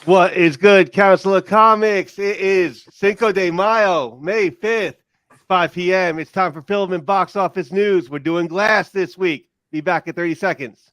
What is good, Council of Comics? It is Cinco de Mayo, May 5th, 5 p.m. It's time for film and box office news. We're doing Glass this week. Be back in 30 seconds.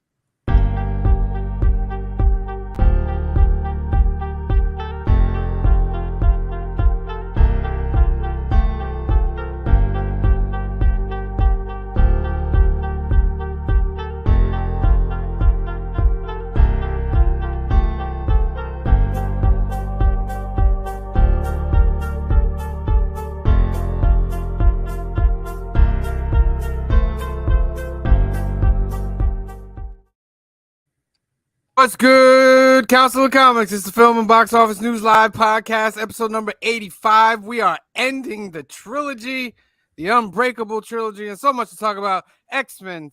What's good, Council of Comics? It's the Film and Box Office News Live podcast, episode number 85. We are ending the trilogy, the Unbreakable trilogy, and so much to talk about. XMen,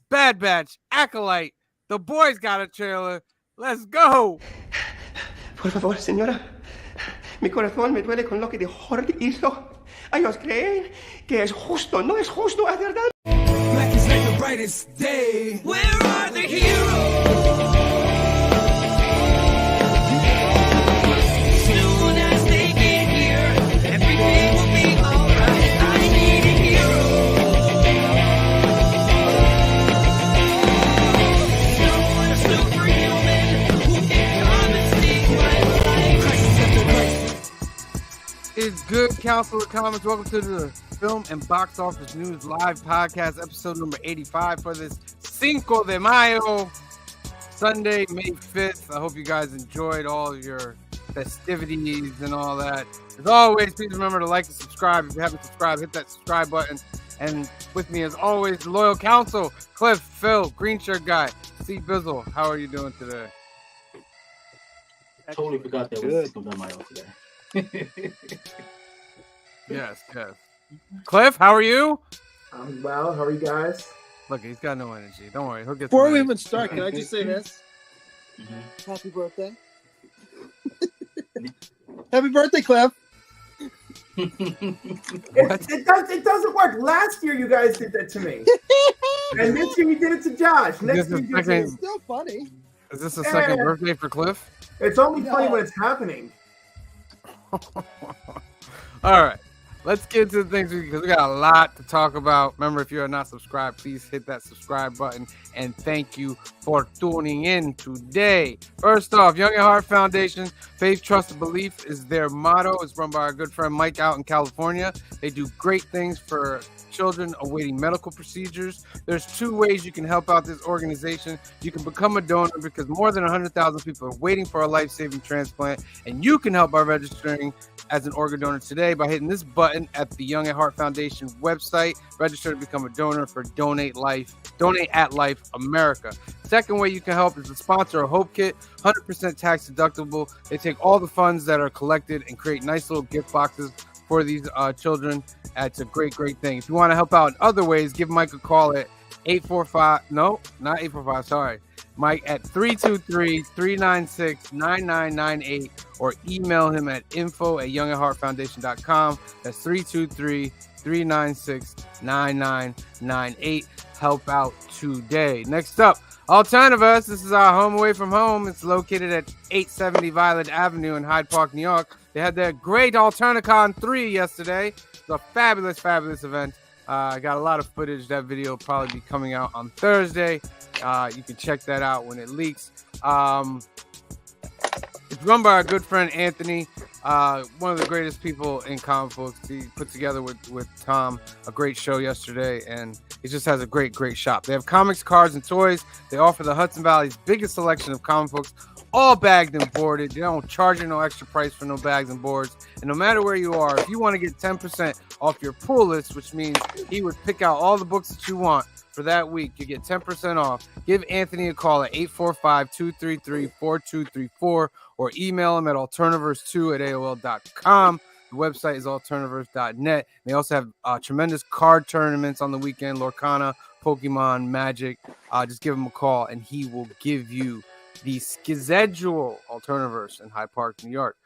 Bad Batch, Acolyte, The Boys got a trailer. Let's go! Por favor, señora. Mi corazón me duele con lo que de Horde hizo. Ellos creen que es justo. No es justo, es verdad. Black is like the brightest day. Where are the heroes? Soon as they get here, everything will be alright. I need a hero. Someone a superhuman who can come and save my life. Crisis after crisis. It's good, Council of Comics. Welcome to the Film and Box Office News Live podcast, episode number 85 for this Cinco de Mayo, Sunday, May 5th. I hope you guys enjoyed all of your festivities and all that. As always, please remember to like and subscribe. If you haven't subscribed, hit that subscribe button. And with me, as always, the loyal council, Cliff, Phil, Green Shirt Guy, C. Bizzle. How are you doing today? Totally forgot that was Cinco de Mayo today. Yes. Cliff, how are you? I'm well. How are you guys? Look, he's got no energy. Don't worry, he'll get. Before some we energy. even start, can I just say this? Happy birthday. Happy birthday, Cliff. It doesn't work. Last year you guys did that to me. And this year you did it to Josh. Next year you did it It's still funny. Is this a second birthday for Cliff? It's only funny when it's happening. All right, let's get to the things because we got a lot to talk about. Remember, if you are not subscribed, please hit that subscribe button. And thank you for tuning in today. First off, Young at Heart Foundation, Faith, Trust, and Belief is their motto. It's run by our good friend Mike out in California. They do great things for children awaiting medical procedures. There's two ways you can help out this organization. You can become a donor because more than 100,000 people are waiting for a life-saving transplant, and you can help by registering as an organ donor today by hitting this button at the Young at Heart Foundation website. Register to become a donor for Donate at Life America. Second way you can help is to sponsor a Hope Kit, 100% tax deductible. They take all the funds that are collected and create nice little gift boxes for these children. It's a great thing. If you want to help out in other ways, give Mike a call at 845. No, not 845. Sorry. Mike at 323-396-9998 or email him at info@youngatheartfoundation.com. That's 323-396-9998. Help out today. Next up, Alternaverse. This is our home away from home. It's located at 870 Violet Avenue in Hyde Park, New York. They had their great Alternicon 3 yesterday. It's a fabulous event. I got a lot of footage. That video will probably be coming out on Thursday. You can check that out when it leaks. It's run by our good friend Anthony, one of the greatest people in comic books. He put together with Tom a great show yesterday, and he just has a great shop. They have comics, cards, and toys. They offer the Hudson Valley's biggest selection of comic books, all bagged and boarded. They don't charge you no extra price for no bags and boards. And no matter where you are, if you want to get 10% off your pull list, which means he would pick out all the books that you want for that week, you get 10% off. Give Anthony a call at 845-233-4234 or email him at alternaverse2@aol.com. The website is alternaverse.net. They also have tremendous card tournaments on the weekend, Lorcana, Pokemon, Magic. Just give him a call and he will give you the schedule. Alternaverse in Hyde Park, New York.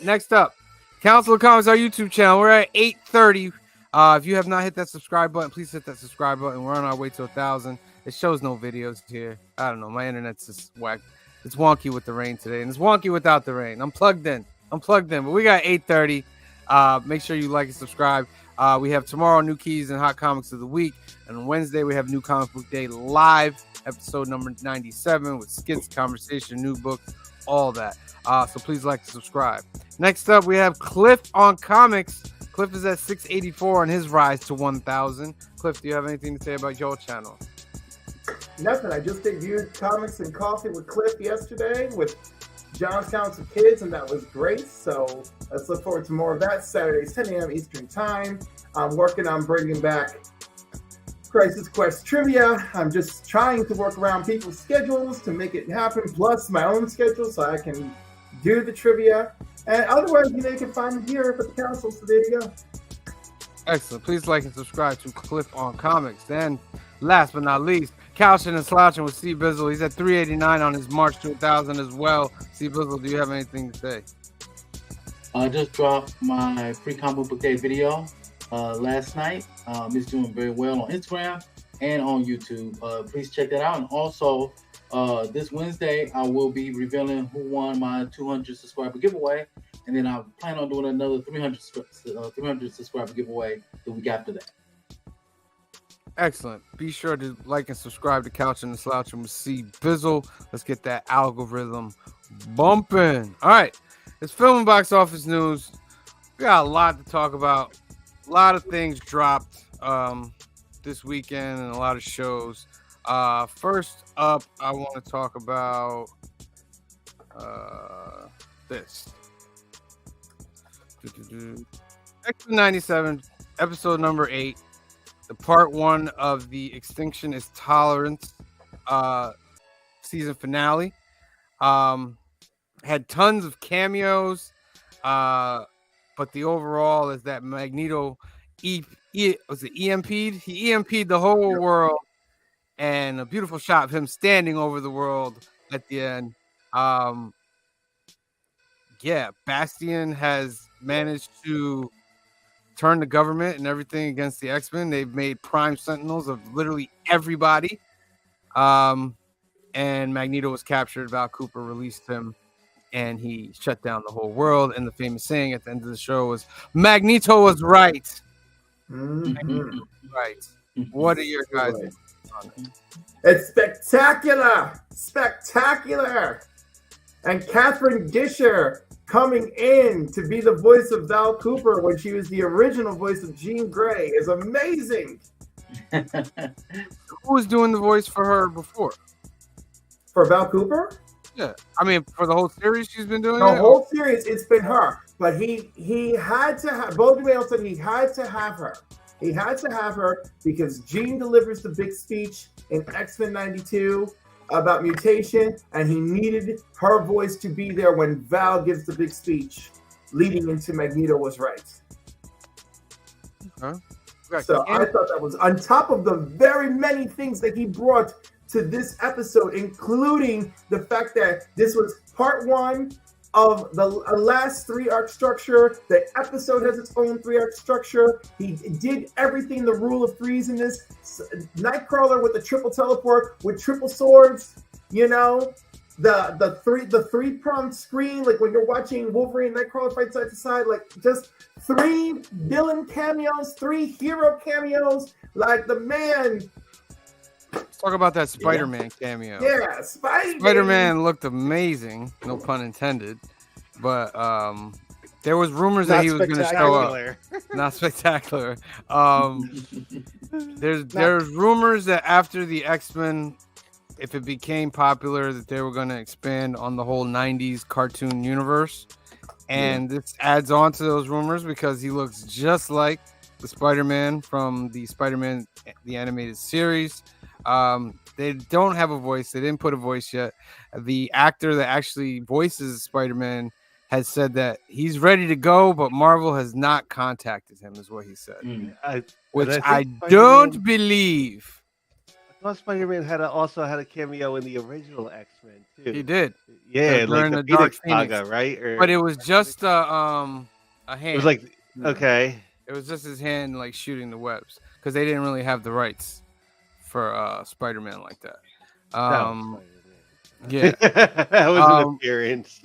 Next up, Council of Comics, our YouTube channel. We're at 830. If you have not hit that subscribe button, please hit that subscribe button. We're on our way to 1,000. It shows no videos here. I don't know. My internet's just whack. It's wonky with the rain today, and it's wonky without the rain. I'm plugged in. But we got 8:30. Make sure you like and subscribe. We have tomorrow new keys and hot comics of the week, and on Wednesday we have new comic book day live, episode number 97 with skits, conversation, new book, all that. So please like and subscribe. Next up, we have Cliff on comics. Cliff is at 684 on his rise to 1,000. Cliff, do you have anything to say about your channel? Nothing. I just debuted Comics and Coffee with Cliff yesterday with John's Counts of Kids, and that was great. So let's look forward to more of that. Saturdays, 10 a.m. Eastern Time. I'm working on bringing back Crisis Quest trivia. I'm just trying to work around people's schedules to make it happen, plus my own schedule, so I can do the trivia. And otherwise, you can find me here at the council. So there you go. Excellent. Please like and subscribe to Cliff on Comics. Then, last but not least, Couching and Slouching with C Bizzle. He's at 389 on his March to 1,000 as well. C Bizzle, do you have anything to say? I just dropped my free comic book day video last night. It's doing very well on Instagram and on YouTube. Please check that out. And also, this Wednesday, I will be revealing who won my 200 subscriber giveaway. And then I plan on doing another 300 subscriber giveaway the week after that. Excellent. Be sure to like and subscribe to Couching and Slouching with C Bizzle. Let's get that algorithm bumping. All right. It's film and box office news. We got a lot to talk about. A lot of things dropped this weekend and a lot of shows. First up, I want to talk about this. X-Men 97, episode number 8. The part 1 of the Extinction is Tolerance season finale. Had tons of cameos, but the overall is that Magneto was it EMP'd? He EMP'd the whole world, and a beautiful shot of him standing over the world at the end. Bastion has managed to turn the government and everything against the X-Men. They've made prime sentinels of literally everybody. And Magneto was captured. Val Cooper released him, and he shut down the whole world. And the famous saying at the end of the show was, Magneto was right. Mm-hmm. Right. What are your guys' on it? It's spectacular. And Catherine Disher coming in to be the voice of Val Cooper when she was the original voice of Jean Grey is amazing. Who was doing the voice for her before? For Val Cooper? Yeah. I mean, for the whole series she's been doing The it? whole series, it's been her. But he had to have, both Mail said he had to have her. He had to have her because Jean delivers the big speech in X-Men 92 about mutation, and he needed her voice to be there when Val gives the big speech leading into Magneto was right. Okay. So I thought that was on top of the very many things that he brought to this episode, including the fact that this was part 1 of the last 3-arc structure. The episode has its own 3-arc structure. He did everything, the rule of threes in this. Nightcrawler with the triple teleport with triple swords, the three-pronged screen, like when you're watching Wolverine and Nightcrawler fight side to side, like just 3 villain cameos, 3 hero cameos, like the man. Let's talk about that Spider-Man cameo. Yeah, Spider-Man looked amazing, no pun intended. But there was rumors that he was going to show up. Not spectacular. There's rumors that after the X-Men, if it became popular, that they were going to expand on the whole 90s cartoon universe. And this adds on to those rumors because he looks just like the Spider-Man from the Spider-Man, the animated series. They don't have a voice. They didn't put a voice yet. The actor that actually voices Spider-Man has said that he's ready to go, but Marvel has not contacted him, is what he said. Which I don't believe. I thought Spider-Man also had a cameo in the original X-Men too. He did. Yeah, during like the Dark Phoenix Phoenix saga, right? But it was just a hand. It was like, okay. It was just his hand like shooting the webs because they didn't really have the rights for Spider-Man like that. Yeah. That was an appearance.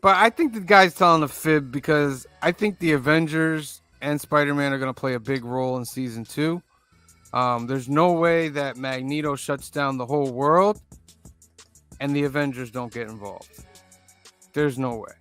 But I think the guy's telling a fib because I think the Avengers and Spider-Man are going to play a big role in season 2. There's no way that Magneto shuts down the whole world and the Avengers don't get involved. There's no way.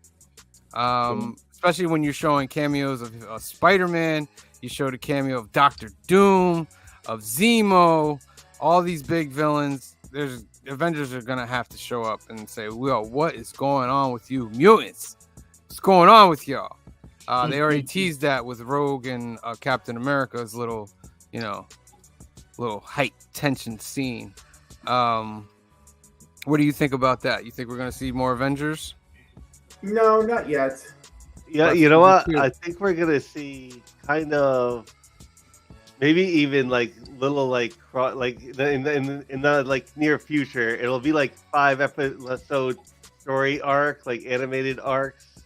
Especially when you're showing cameos of Spider-Man, you showed a cameo of Doctor Doom, of Zemo, all these big villains. There's Avengers are gonna have to show up and say, "Well, what is going on with you mutants? What's going on with y'all?" They already teased that with Rogue and Captain America's little height tension scene. What do you think about that? You think we're gonna see more Avengers? No, not yet. Yeah, you know what? I think we're gonna see kind of maybe even like little like in the like near future. It'll be like 5 episode story arc, like animated arcs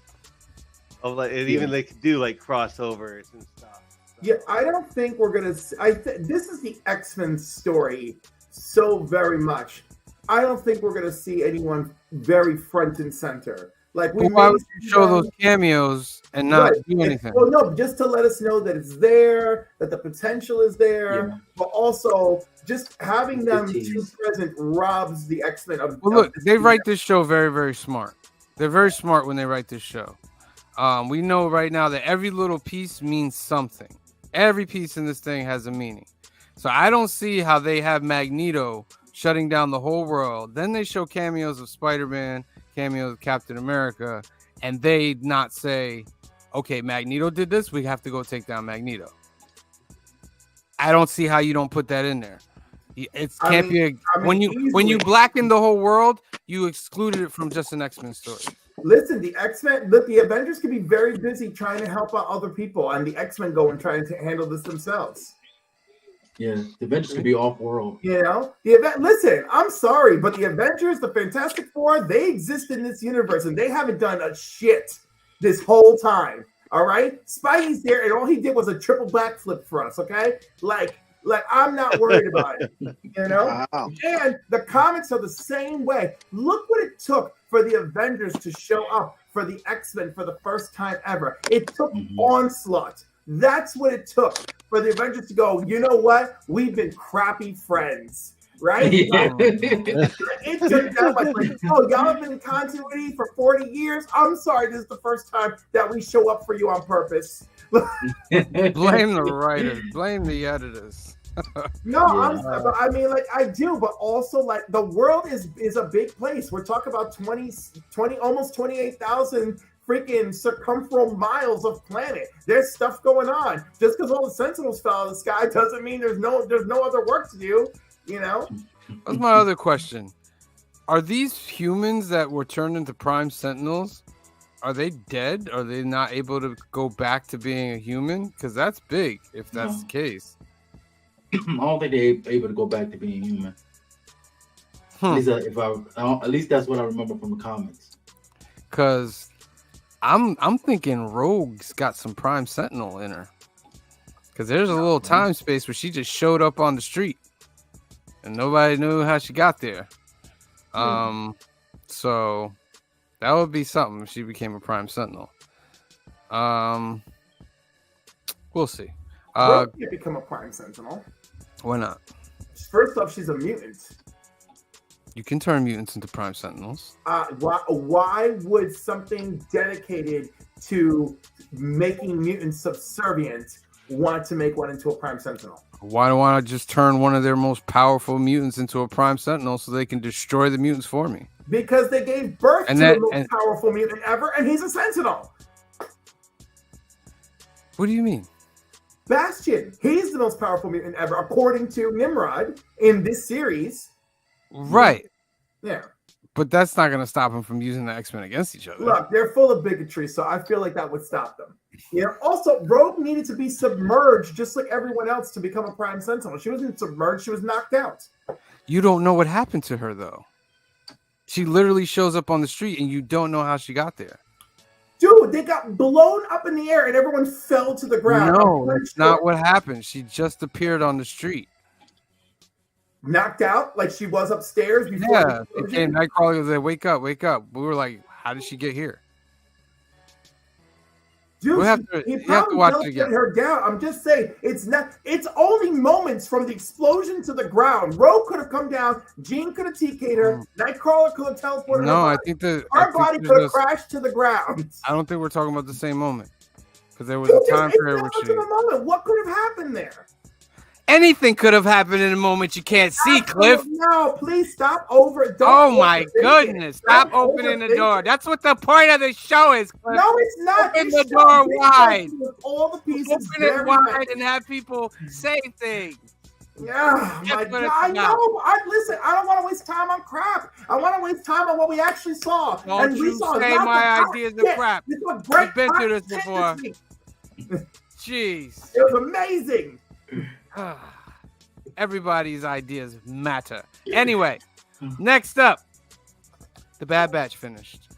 of like, and even they could do like crossovers and stuff. Yeah, I don't think we're gonna. This is the X-Men story so very much. I don't think we're gonna see anyone very front and center. Like we why would you show those cameos and not do anything? Well, no, just to let us know that it's there, that the potential is there, but also just having them too present robs the X-Men of. Well, look, they write this show very, very smart. They're very smart when they write this show. We know right now that every little piece means something. Every piece in this thing has a meaning. So I don't see how they have Magneto shutting down the whole world. Then they show cameos of Spider-Man, cameos of Captain America, and they not say, okay, Magneto did this, we have to go take down Magneto. I don't see how you don't put that in there. When you blacken the whole world, you excluded it from just an X-Men story. Listen, the X-Men, look, the Avengers can be very busy trying to help out other people, and the X-Men go and try to handle this themselves. Yeah, the Avengers could be off-world. You know, listen, I'm sorry, but the Avengers, the Fantastic Four, they exist in this universe, and they haven't done a shit this whole time. All right, Spidey's there, and all he did was a triple backflip for us. Okay, like I'm not worried about it. You know, and the comics are the same way. Look what it took for the Avengers to show up for the X-Men for the first time ever. It took Onslaught. That's what it took for the Avengers to go, you know what? We've been crappy friends, right? It took that much. Like, oh, y'all have been in continuity for 40 years? I'm sorry, this is the first time that we show up for you on purpose. Blame the writers. Blame the editors. No, I mean, like, I do, but also, like, the world is a big place. We're talking about 20 almost 28,000 freaking circumferential miles of planet. There's stuff going on. Just because all the Sentinels fell out of the sky doesn't mean there's no other work to do, you know? That's my other question. Are these humans that were turned into Prime Sentinels, are they dead? Are they not able to go back to being a human? Because that's big if that's the case. I don't think they're able to go back to being human. At least that's what I remember from the comics. Because I'm thinking Rogue's got some Prime Sentinel in her. Because there's a little time space where she just showed up on the street and nobody knew how she got there. So that would be something if she became a Prime Sentinel. We'll see. Rogue can't become a Prime Sentinel. Why not? First off, she's a mutant. You can turn mutants into Prime Sentinels. Why would something dedicated to making mutants subservient want to make one into a Prime Sentinel? Why don't I just turn one of their most powerful mutants into a Prime Sentinel so they can destroy the mutants for me? Because they gave birth to the most powerful mutant ever, and he's a Sentinel. What do you mean? Bastion. He's the most powerful mutant ever, according to Nimrod in this series. Right. Yeah. But that's not going to stop them from using the X-Men against each other. Look, they're full of bigotry, so I feel like that would stop them. You know, also, Rogue needed to be submerged just like everyone else to become a Prime Sentinel. She wasn't submerged, she was knocked out. You don't know what happened to her, though. She literally shows up on the street, and you don't know how she got there. Dude, they got blown up in the air, and everyone fell to the ground. No, that's not what happened. She just appeared on the street. knocked out like she was upstairs before. Yeah, the and explosion? Nightcrawler was like, "Wake up, wake up." We were like, "How did she get here?" Dude, We'll have to- he you have to probably watch it teleported again. her down. I'm just saying, it's only moments from the explosion to the ground. Rogue could have come down, Jean could have TK'd her, Nightcrawler could have teleported No, her I body. think that Her body could have crashed to the ground. I don't think we're talking about the same moment because there was Dude, a time it's period not where much she. of a moment. What could have happened there? Anything could have happened in a moment you can't see, Cliff. No, please stop over. Oh my overthink it. goodness! Stop Don't opening the overthink door. it. That's what the point of the show is, Cliff. No, it's not. Open This the show door is wide. with all the pieces. Open it very wide nice. and have people say things. Yeah, That's my what God. it's I about. know. Listen, I don't want to waste time on crap. I want to waste time on what we actually saw. Don't and we you saw say lots my of hot ideas are shit. crap. We saw great We've been hot through this shit before. week. Jeez. It was amazing. Everybody's ideas matter. Anyway, next up, the Bad Batch finished.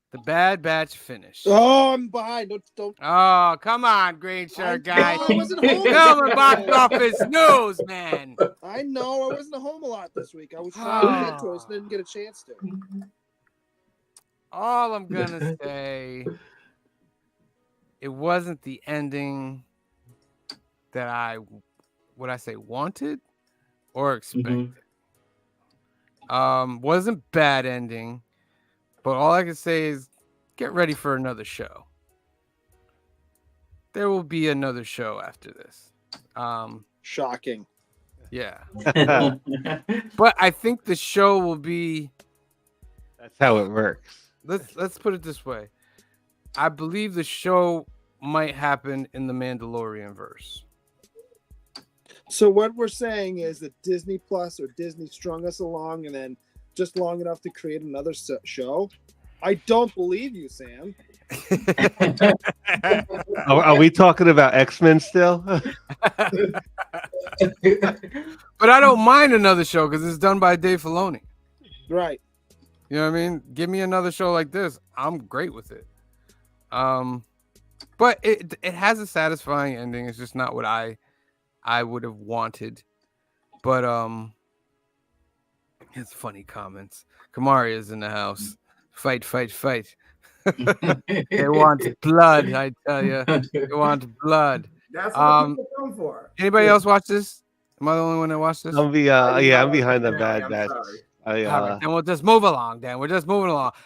The Bad Batch finished. Oh, I'm behind. Don't. Oh, come on, green shirt guy. I wasn't home. Come on, box office news, man. I know. I wasn't home a lot this week. I was trying to get to it, didn't get a chance to. All I'm gonna say, it wasn't the ending that I wanted or expected. Wasn't bad ending, but all I can say is get ready for another show. There will be another show after this. Shocking. Yeah. But I think the show will be, That's how it works. let's put it this way. I believe the show might happen in the Mandalorian verse. So what we're saying is that Disney Plus or Disney strung us along and then just long enough to create another show. I don't believe you, Sam. Are we talking about X-Men still? But I don't mind another show because it's done by Dave Filoni. Right. You know what I mean? Give me another show like this. I'm great with it. But it has a satisfying ending. It's just not what I would have wanted. But it's funny comments. Kamari is in the house. Fight, fight, fight. They want blood, I tell you. They want blood. That's what people come for. Anybody else watch this? Am I the only one that watched this? I'm behind the Yeah, Bad I'm Batch. sorry. All right, then we'll just move along.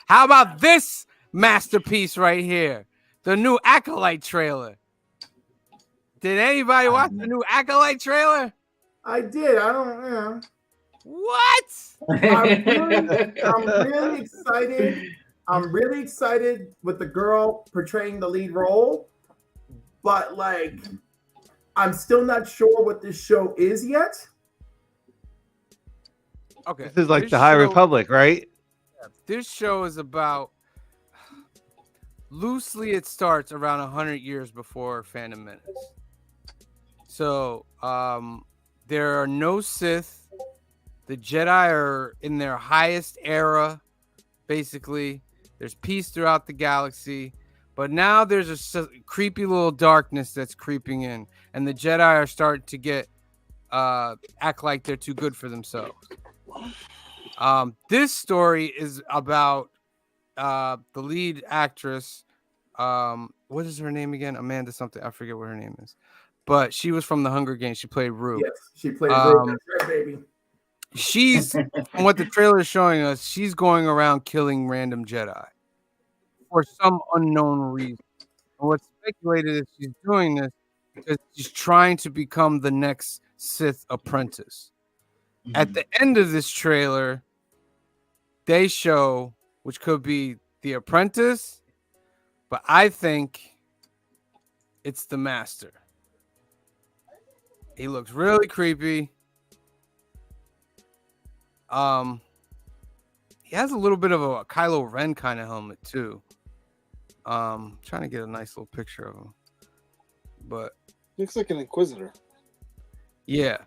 How about this masterpiece right here? The new Acolyte trailer. Did anybody watch the new Acolyte trailer? I did. I don't know. What? I'm really excited. I'm really excited with the girl portraying the lead role, but like, I'm still not sure what this show is yet. Okay. This is like this the High show- Republic, right? This show is about, loosely it starts around 100 years before Phantom Menace. So there are no Sith. The Jedi are in their highest era, basically. There's peace throughout the galaxy. But now there's a creepy little darkness that's creeping in. And the Jedi are starting to act like they're too good for themselves. This story is about the lead actress. What is her name again? Amanda something. I forget what her name is. But she was from the Hunger Games. She played Rue. Yes, she played Rue. That's right, baby. She's, from what the trailer is showing us, she's going around killing random Jedi for some unknown reason. And what's speculated is she's doing this because she's trying to become the next Sith apprentice. At the end of this trailer, they show, which could be the apprentice, but I think it's the master. He looks really creepy. He has a little bit of a Kylo Ren kind of helmet too. Trying to get a nice little picture of him, but Looks like an Inquisitor. yeah,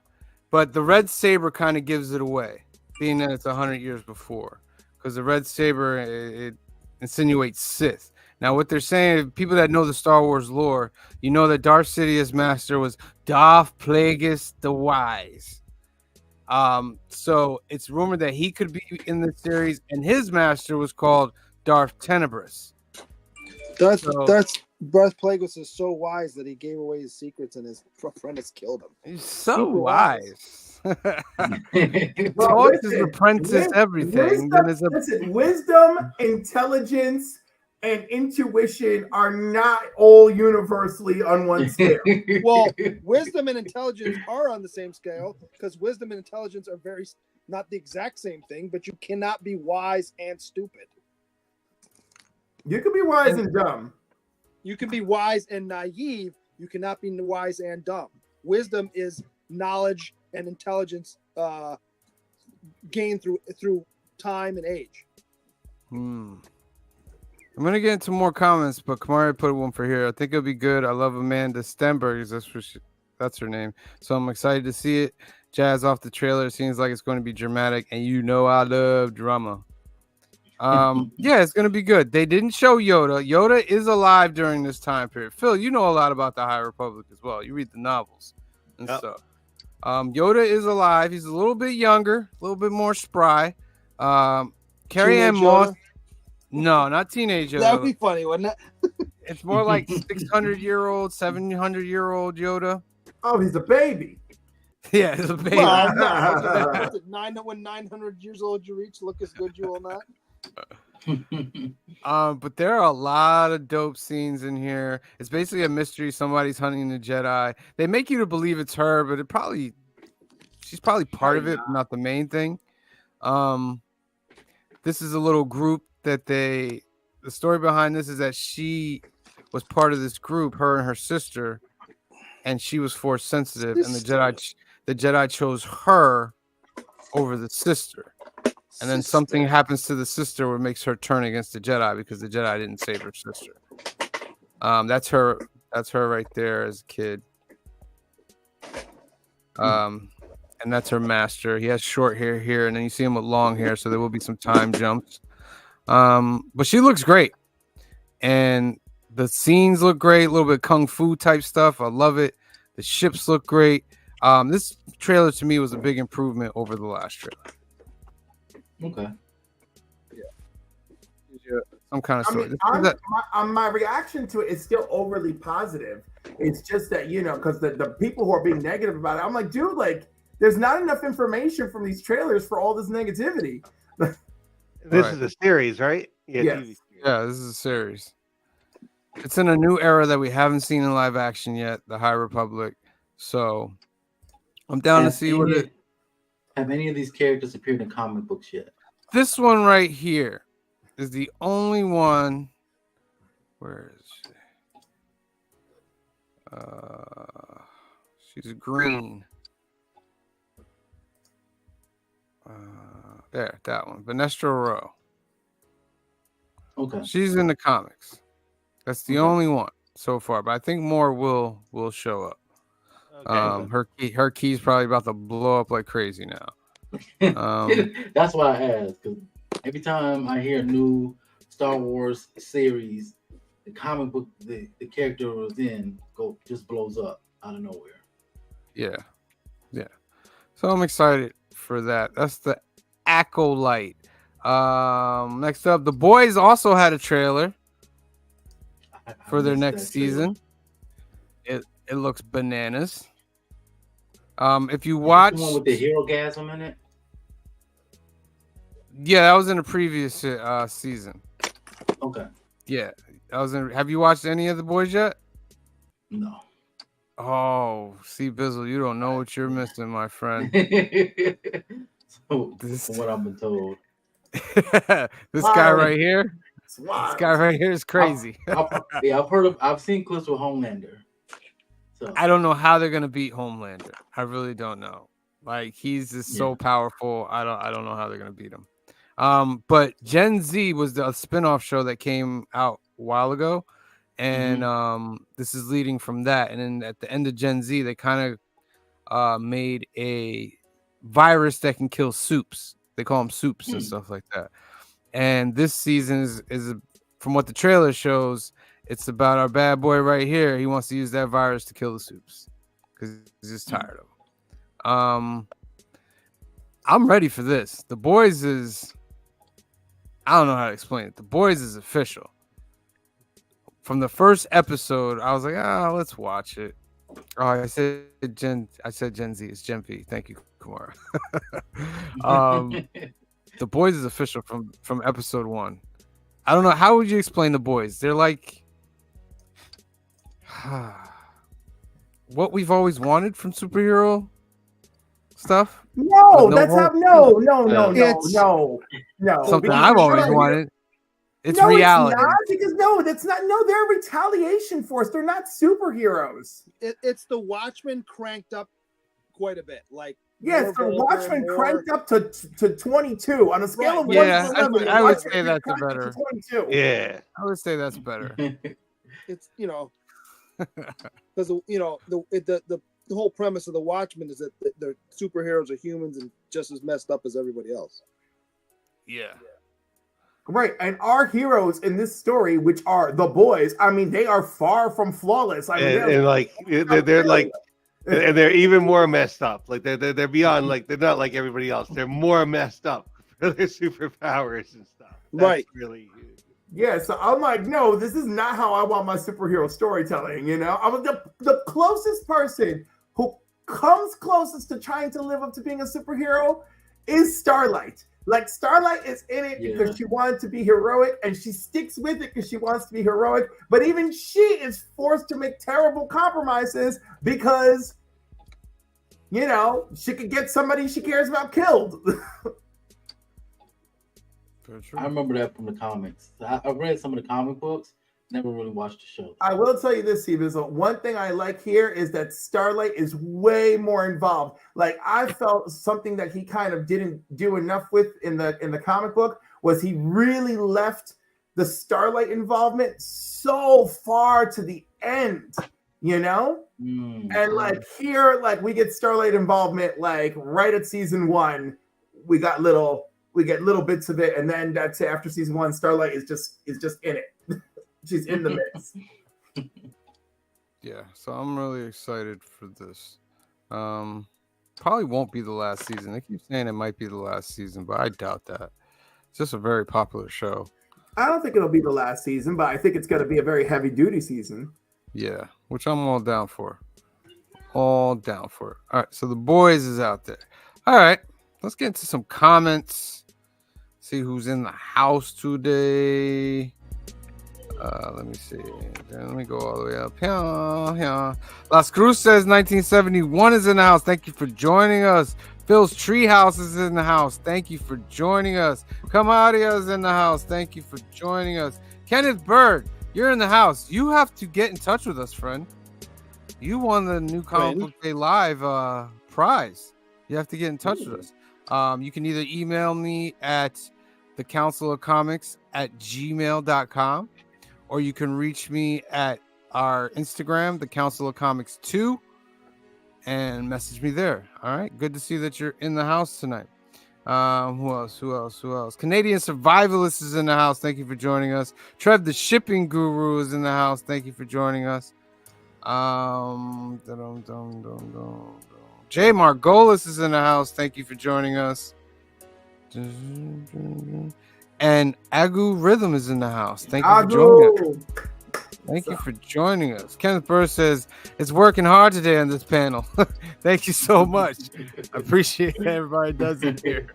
but the red saber kind of gives it away, being that it's 100 years before, because the red saber it insinuates Sith. Now, what they're saying, people that know the Star Wars lore, you know that Darth Sidious's master was Darth Plagueis the Wise. So it's rumored that he could be in the series, and his master was called Darth Tenebrous. That's So- Darth Plagueis is so wise that he gave away his secrets, and his friend has killed him. He's so Super wise. Well, Taught his listen, apprentice everything. Wisdom, Then is a wisdom, intelligence, and intuition are not all universally on one scale. Well, wisdom and intelligence are on the same scale because wisdom and intelligence are not the exact same thing, but you cannot be wise and stupid. You can be wise and dumb. You can be wise and naive. You cannot be wise and dumb. Wisdom is knowledge and intelligence gained through time and age. I'm gonna get into more comments, but Kamari put one for here. I think it'll be good. I love Amanda Stenberg. That's her name. So I'm excited to see it. Jazz off the trailer. It seems like it's going to be dramatic, and you know I love drama. Yeah, it's gonna be good. They didn't show Yoda. Yoda is alive during this time period. Phil, you know a lot about the High Republic as well. You read the novels and stuff. Yoda is alive. He's a little bit younger, a little bit more spry. Carrie Ann Moss. No, not teenage Yoda. That would be funny, wouldn't it? It's more like 600-year-old, 700-year-old Yoda. Oh, he's a baby. Yeah, it's a baby. Well, no. When 900 years old you reach, look as good you will not. But there are a lot of dope scenes in here. It's basically a mystery. Somebody's hunting the Jedi. They make you to believe it's her, but she's probably part of it, not the main thing. This is a little group that the story behind this is that she was part of this group, her and her sister, and she was force sensitive, and the Jedi chose her over the sister. And then something happens to the sister where it makes her turn against the Jedi because the Jedi didn't save her sister. That's her right there as a kid. And that's her master. He has short hair here, and then you see him with long hair, so there will be some time jumps. But she looks great. And the scenes look great, a little bit of kung fu type stuff. I love it. The ships look great. This trailer to me was a big improvement over the last trailer. Okay. Some kind of story. My reaction to it is still overly positive. It's just that, because the people who are being negative about it, I'm like, dude, there's not enough information from these trailers for all this negativity. This is a series, right? Yeah, Yes. TV series. Yeah, this is a series. It's in a new era that we haven't seen in live action yet, the High Republic. So I'm down to see what it. Have any of these characters appeared in comic books yet? This one right here is the only one. Where is she? She's green. There, that one. Vanestra Rowe. Okay. She's in the comics. That's the only one so far, but I think more will show up. Okay. Her key's probably about to blow up like crazy now. That's why I asked, because every time I hear a new Star Wars series, the comic book the character was in just blows up out of nowhere. Yeah. So I'm excited for that. That's the Acolyte. Next up, the boys also had a trailer for their next season. It looks bananas. If you watch the one with the hero gasm in it. Yeah, that was in the previous season. Okay. Yeah, that was in. Have you watched any of the boys yet? No. Oh, see, Bizzle, you don't know what you're missing, my friend. So, from what I've been told. This guy right here. This guy right here is crazy. I've seen clips with Homelander. So I don't know how they're gonna beat Homelander. I really don't know. Like, he's just so powerful. I don't know how they're gonna beat him. But Gen Z was the spinoff show that came out a while ago, and this is leading from that. And then at the end of Gen Z, they kind of made a virus that can kill soups. They call them soups and stuff like that. And this season is from what the trailer shows, it's about our bad boy right here. He wants to use that virus to kill the soups because he's just tired of them. I'm ready for this. The Boys is, I don't know how to explain it. The Boys is official. From the first episode, I was like, let's watch it. Oh, I said Gen Z. It's Gen V. Thank you, Kumar. The Boys is official from episode 1. I don't know. How would you explain the Boys? They're like what we've always wanted from superhero stuff. No, With that's hope. no. Something because I've always you're- wanted. It's no, reality. It's not, because that's not. No, they're a retaliation force. They're not superheroes. It's the Watchmen cranked up quite a bit. Like Yes, the more vulgar, Watchmen more- cranked up to 22 on a scale of 1 Yeah, to 11. I would Watchmen say that's cranked up to better. 22. Yeah. I would say that's better. It's because the whole premise of the Watchmen is that the superheroes are humans and just as messed up as everybody else. Yeah. Right, and our heroes in this story, which are the Boys, I mean, they are far from flawless. I mean, And like they're like, and they're even more messed up. Like they're beyond, like they're not like everybody else. They're more messed up for their superpowers and stuff. That's Right. really huge. yeah. So I'm like, no, this is not how I want my superhero storytelling. You know, I'm the closest person who comes closest to trying to live up to being a superhero is Starlight. Like Starlight is in it because she wanted to be heroic, and she sticks with it because she wants to be heroic. But even she is forced to make terrible compromises because, she could get somebody she cares about killed. I remember that from the comics. I read some of the comic books, never really watched the show. I will tell you this, Steve, is one thing I like here is that Starlight is way more involved. Like I felt something that he kind of didn't do enough with in the comic book was he really left the Starlight involvement so far to the end, And like here, like we get Starlight involvement like right at season 1. We get little bits of it, and then that's after season 1. Starlight is just in it. She's in the mix. Yeah, so I'm really excited for this. Probably won't be the last season. They keep saying it might be the last season, but I doubt that. It's just a very popular show. I don't think it'll be the last season, but I think it's going to be a very heavy duty season. Yeah, which I'm all down for. All down for it. All right, so the Boys is out there. All right, let's get into some comments. See who's in the house today. Let me see. Let me go all the way up. Yeah. Las Cruz says 1971 is in the house. Thank you for joining us. Phil's Treehouse is in the house. Thank you for joining us. Kamaria is in the house. Thank you for joining us. Kenneth Bird, you're in the house. You have to get in touch with us, friend. You won the new Comic Book Day Live prize. You have to get in touch with us. You can either email me at thecouncilofcomics@gmail.com, or you can reach me at our Instagram, the Council of Comics 2, and message me there. All right. Good to see that you're in the house tonight. Who else? Canadian Survivalist is in the house. Thank you for joining us. Trev, the Shipping Guru, is in the house. Thank you for joining us. Jay Margolis is in the house. Thank you for joining us. And Agu Rhythm is in the house. Thank you for joining us. Thank you for joining us. Kenneth Burr says it's working hard today on this panel. Thank you so much. I appreciate everybody does it here.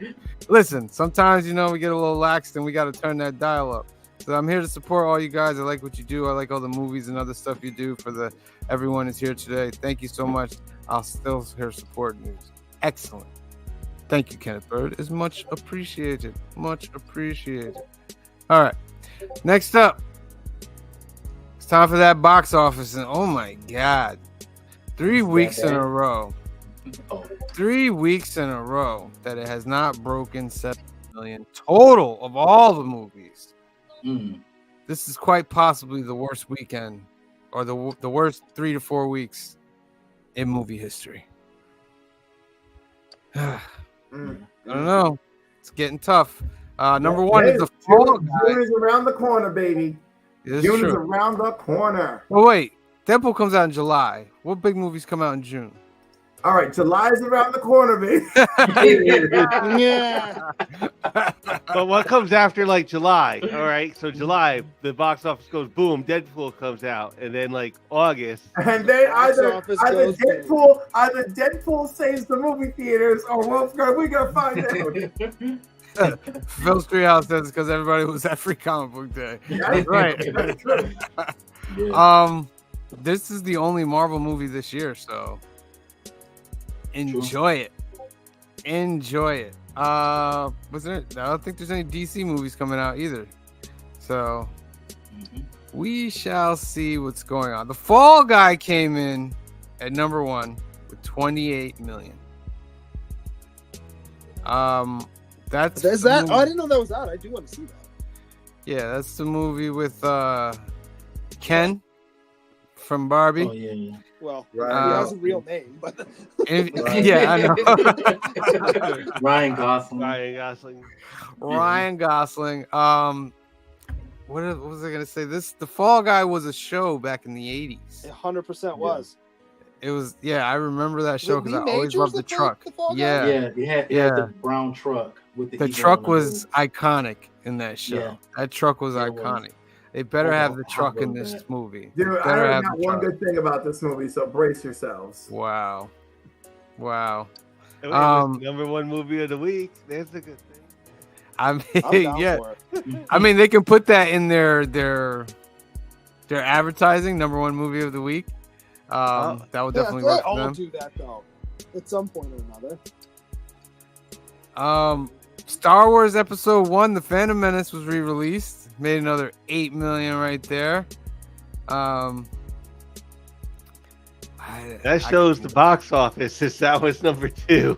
Listen, sometimes we get a little lax and we got to turn that dial up. So I'm here to support all you guys. I like what you do. I like all the movies and other stuff you do for everyone is here today. Thank you so much. I'll still here supporting you. Excellent. Thank you, Kenneth Bird. It's much appreciated. Much appreciated. All right. Next up, it's time for that box office. And oh my God, 3 weeks in a row. 3 weeks in a row that it has not broken 7 million total of all the movies. This is quite possibly the worst weekend, or the worst 3 to 4 weeks in movie history. I don't know. It's getting tough. Number one is the Fall Guy. June is around the corner, baby. It's June true. is around the corner. Well, wait. Deadpool comes out in July. What big movies come out in June? All right, July's around the corner, baby. Yeah. But what comes after like July? All right, so July, the box office goes boom. Deadpool comes out, and then like August. And then Box either office goes Deadpool saves the movie we're gonna find out. Phil Streethouse says because everybody was at Free Comic Book Day. That's Right. That's true. Yeah. This is the only Marvel movie this year, so enjoy it. Enjoy it. Was there? I don't think there's any DC movies coming out either. So we shall see what's going on. The Fall Guy came in at number 1 with 28 million. That's Is the that? movie- Oh, I didn't know that was out. I do want to see that. Yeah, that's the movie with Ken from Barbie. Oh yeah. Well, Right. he has a real name, but Yeah, I know. Ryan Gosling. Ryan Gosling. Ryan Gosling. What was I gonna say? The Fall Guy was a show back in the 80s. 100% was. It was, yeah, I remember that show because I Lee always Majors loved the the truck. Fall Guy? Yeah, Yeah, he had the brown truck with the the ego truck on the was hood. iconic in that show. Yeah. That truck was It was. iconic. They better I have love- the I truck in love this that. movie. Dude, They I better heard have not the one truck. good thing about this movie, so brace yourselves. Wow. Wow. Wait, Um, number 1 movie of the week. There's a good thing. I I'm mean, down yeah. for it. I mean, they can put that in their advertising, number 1 movie of the week. That would definitely they work for all them. do that though, at some point or another. Star Wars Episode 1, The Phantom Menace was re-released, made another 8 million right there. That shows the box office since that was number 2.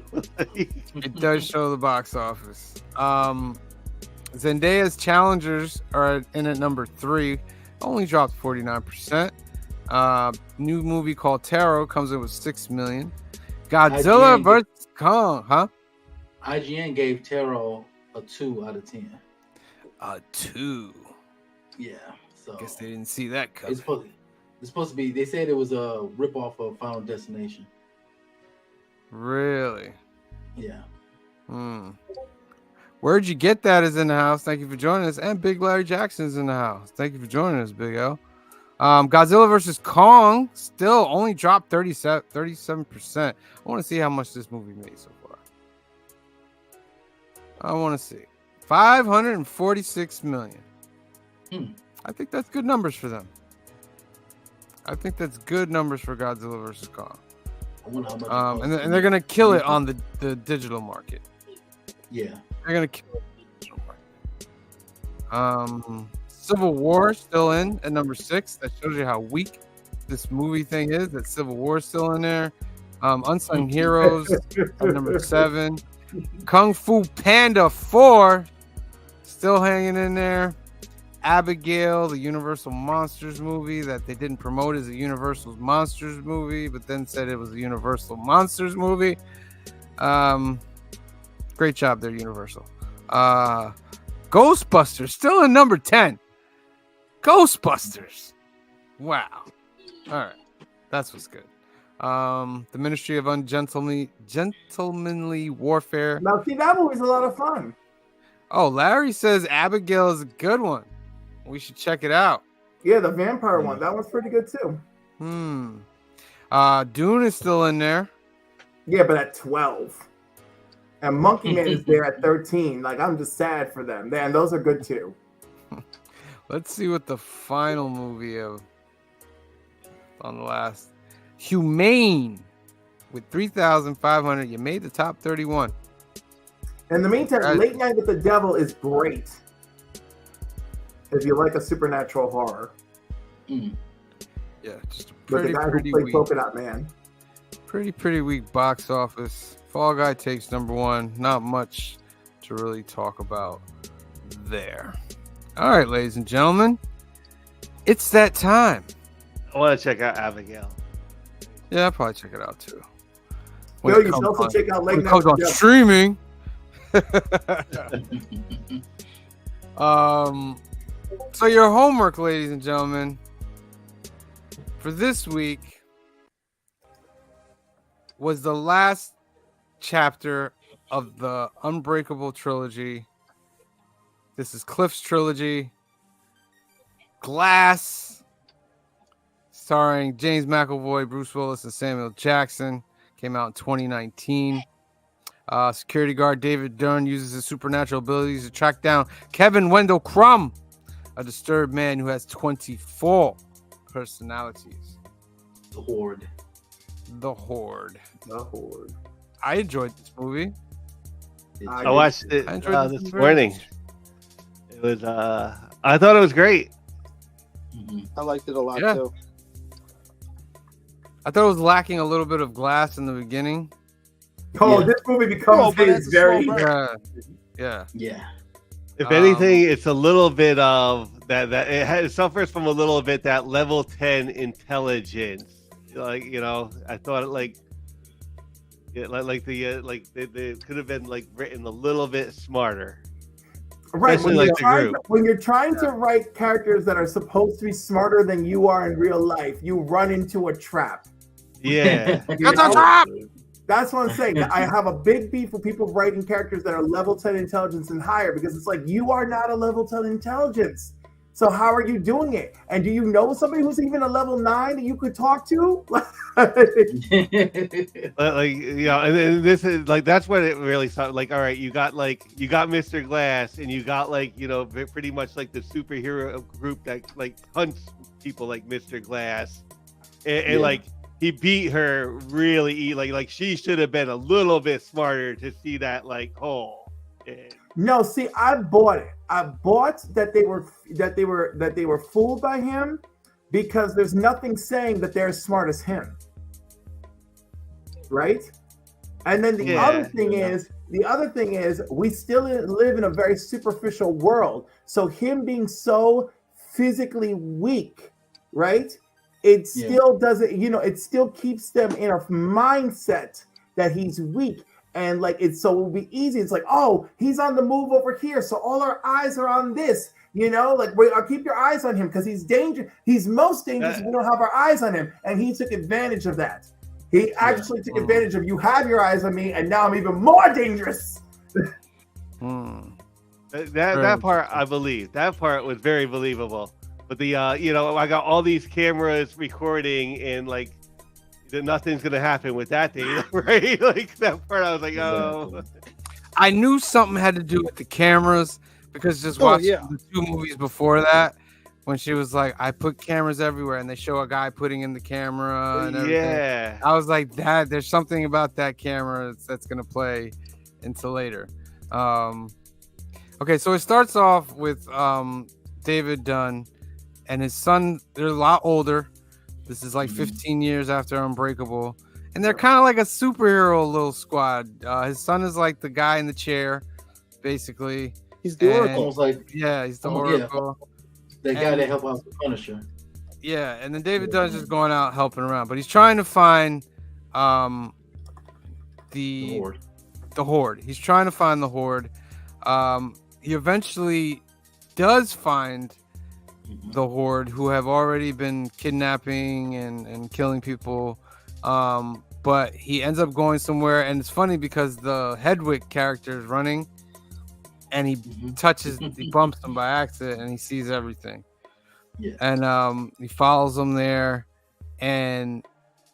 It does show the box office. Zendaya's Challengers are in at number 3, only dropped 49%. New movie called Tarot comes in with 6 million. Godzilla IGN vs. Kong, huh? IGN gave Tarot a 2 out of 10. 2. Yeah, so Guess they didn't see that coming. it's supposed to be. They said it was a ripoff of Final Destination. Really? Yeah. Where'd you get that is in the house. Thank you for joining us. And Big Larry Jackson's in the house. Thank you for joining us, Big L. Godzilla vs. Kong still only dropped 37%. I want to see how much this movie made so far. I want to see. 546 million. I think that's good numbers for them. I think that's good numbers for Godzilla vs. Kong. I wonder how much. And they're gonna kill it on the digital market. Yeah. They're gonna kill it on the digital market. Civil War still in at number 6. That shows you how weak this movie thing is. That Civil War is still in there. Unsung Heroes at number 7. Kung Fu Panda 4 still hanging in there. Abigail, the Universal Monsters movie that they didn't promote as a Universal Monsters movie, but then said it was a Universal Monsters movie. Great job there, Universal. Ghostbusters still in number 10. Ghostbusters. Wow. All right. That's what's good. The Ministry of Gentlemanly Warfare. Now, see, that movie's a lot of fun. Oh, Larry says Abigail is a good one. We should check it out. Yeah, the vampire one. That one's pretty good too. Dune is still in there. Yeah, but at 12. And Monkey Man is there at 13. Like, I'm just sad for them. Man, those are good too. Let's see what the final movie of on the last. Humane with 3,500. You made the top 31. In the meantime, Late Night with the Devil is great. If you like a supernatural horror. Yeah, just With the pretty, guy who pretty played weak. Polka Dot Man. Pretty weak box office. Fall Guy takes number 1. Not much to really talk about there. All right, ladies and gentlemen, it's that time. I want to check out Abigail. Yeah, I'll probably check it out too. Bill, you should also check out Late When it Night comes with on the Devil. streaming. So your homework, ladies and gentlemen, for this week was the last chapter of the Unbreakable trilogy. This is Cliff's trilogy. Glass, starring James McAvoy, Bruce Willis, and Samuel Jackson, came out in 2019. Security guard David Dunn uses his supernatural abilities to track down Kevin Wendell Crumb, a disturbed man who has 24 personalities. The Horde. The Horde. The Horde. I enjoyed this movie. I watched it I enjoyed this very morning. much. It was I thought it was great. I liked it a lot Yeah. too. I thought it was lacking a little bit of Glass in the beginning. Oh, Yeah. this movie becomes but it's a very. slow burn. Yeah. Yeah. If anything, it's a little bit of that it suffers from a little bit that level 10 intelligence. Like, you know, I thought it like they could have been like written a little bit smarter. Right, Especially like the group. when you're trying to write characters that are supposed to be smarter than you are in real life, you run into a trap. Yeah. You know? That's what I'm saying. I have a big beef with people writing characters that are level 10 intelligence and higher because it's like, you are not a level 10 intelligence. So how are you doing it? And do you know somebody who's even a level 9 that you could talk to? Like, you know, and this is like that's what it really sounded like. All right, you got Mr. Glass, and you got like, you know, pretty much like the superhero group that like hunts people like Mr. Glass, and like he beat her really like she should have been a little bit smarter to see that like and No, see, I bought it. I bought that they were fooled by him because there's nothing saying that they're as smart as him. Right? And then the other thing is we still live in a very superficial world. So him being so physically weak, right? It still doesn't, you know, it still keeps them in a mindset that he's weak. And like it will be easy. It's like, oh, he's on the move over here, so all our eyes are on this. You know, like I'll keep your eyes on him because he's dangerous. He's most dangerous. We don't have our eyes on him, and he took advantage of that. He actually took advantage of you have your eyes on me, and now I'm even more dangerous. That part I believe. That part was very believable. But the you know, I got all these cameras recording and like. Nothing's gonna happen with that thing, right? Like that part, I was like, oh. I knew something had to do with the cameras because just watching the 2 movies before that, when she was like, "I put cameras everywhere," and they show a guy putting in the camera and everything. Yeah, I was like, "That there's something about that camera that's gonna play into later." Okay, so it starts off with David Dunn and his son. They're a lot older. This is like 15 years after Unbreakable. And they're kind of like a superhero little squad. His son is like the guy in the chair, basically. He's the Oracle. Almost like, he's the Oracle. The guy that helped out the Punisher. Yeah, and then David Dunn's just going out helping around. But he's trying to find the Horde. He's trying to find the Horde. He eventually does find the Horde, who have already been kidnapping and killing people, but he ends up going somewhere, and it's funny because the Hedwig character is running and he he bumps him by accident and he sees everything, and he follows them there and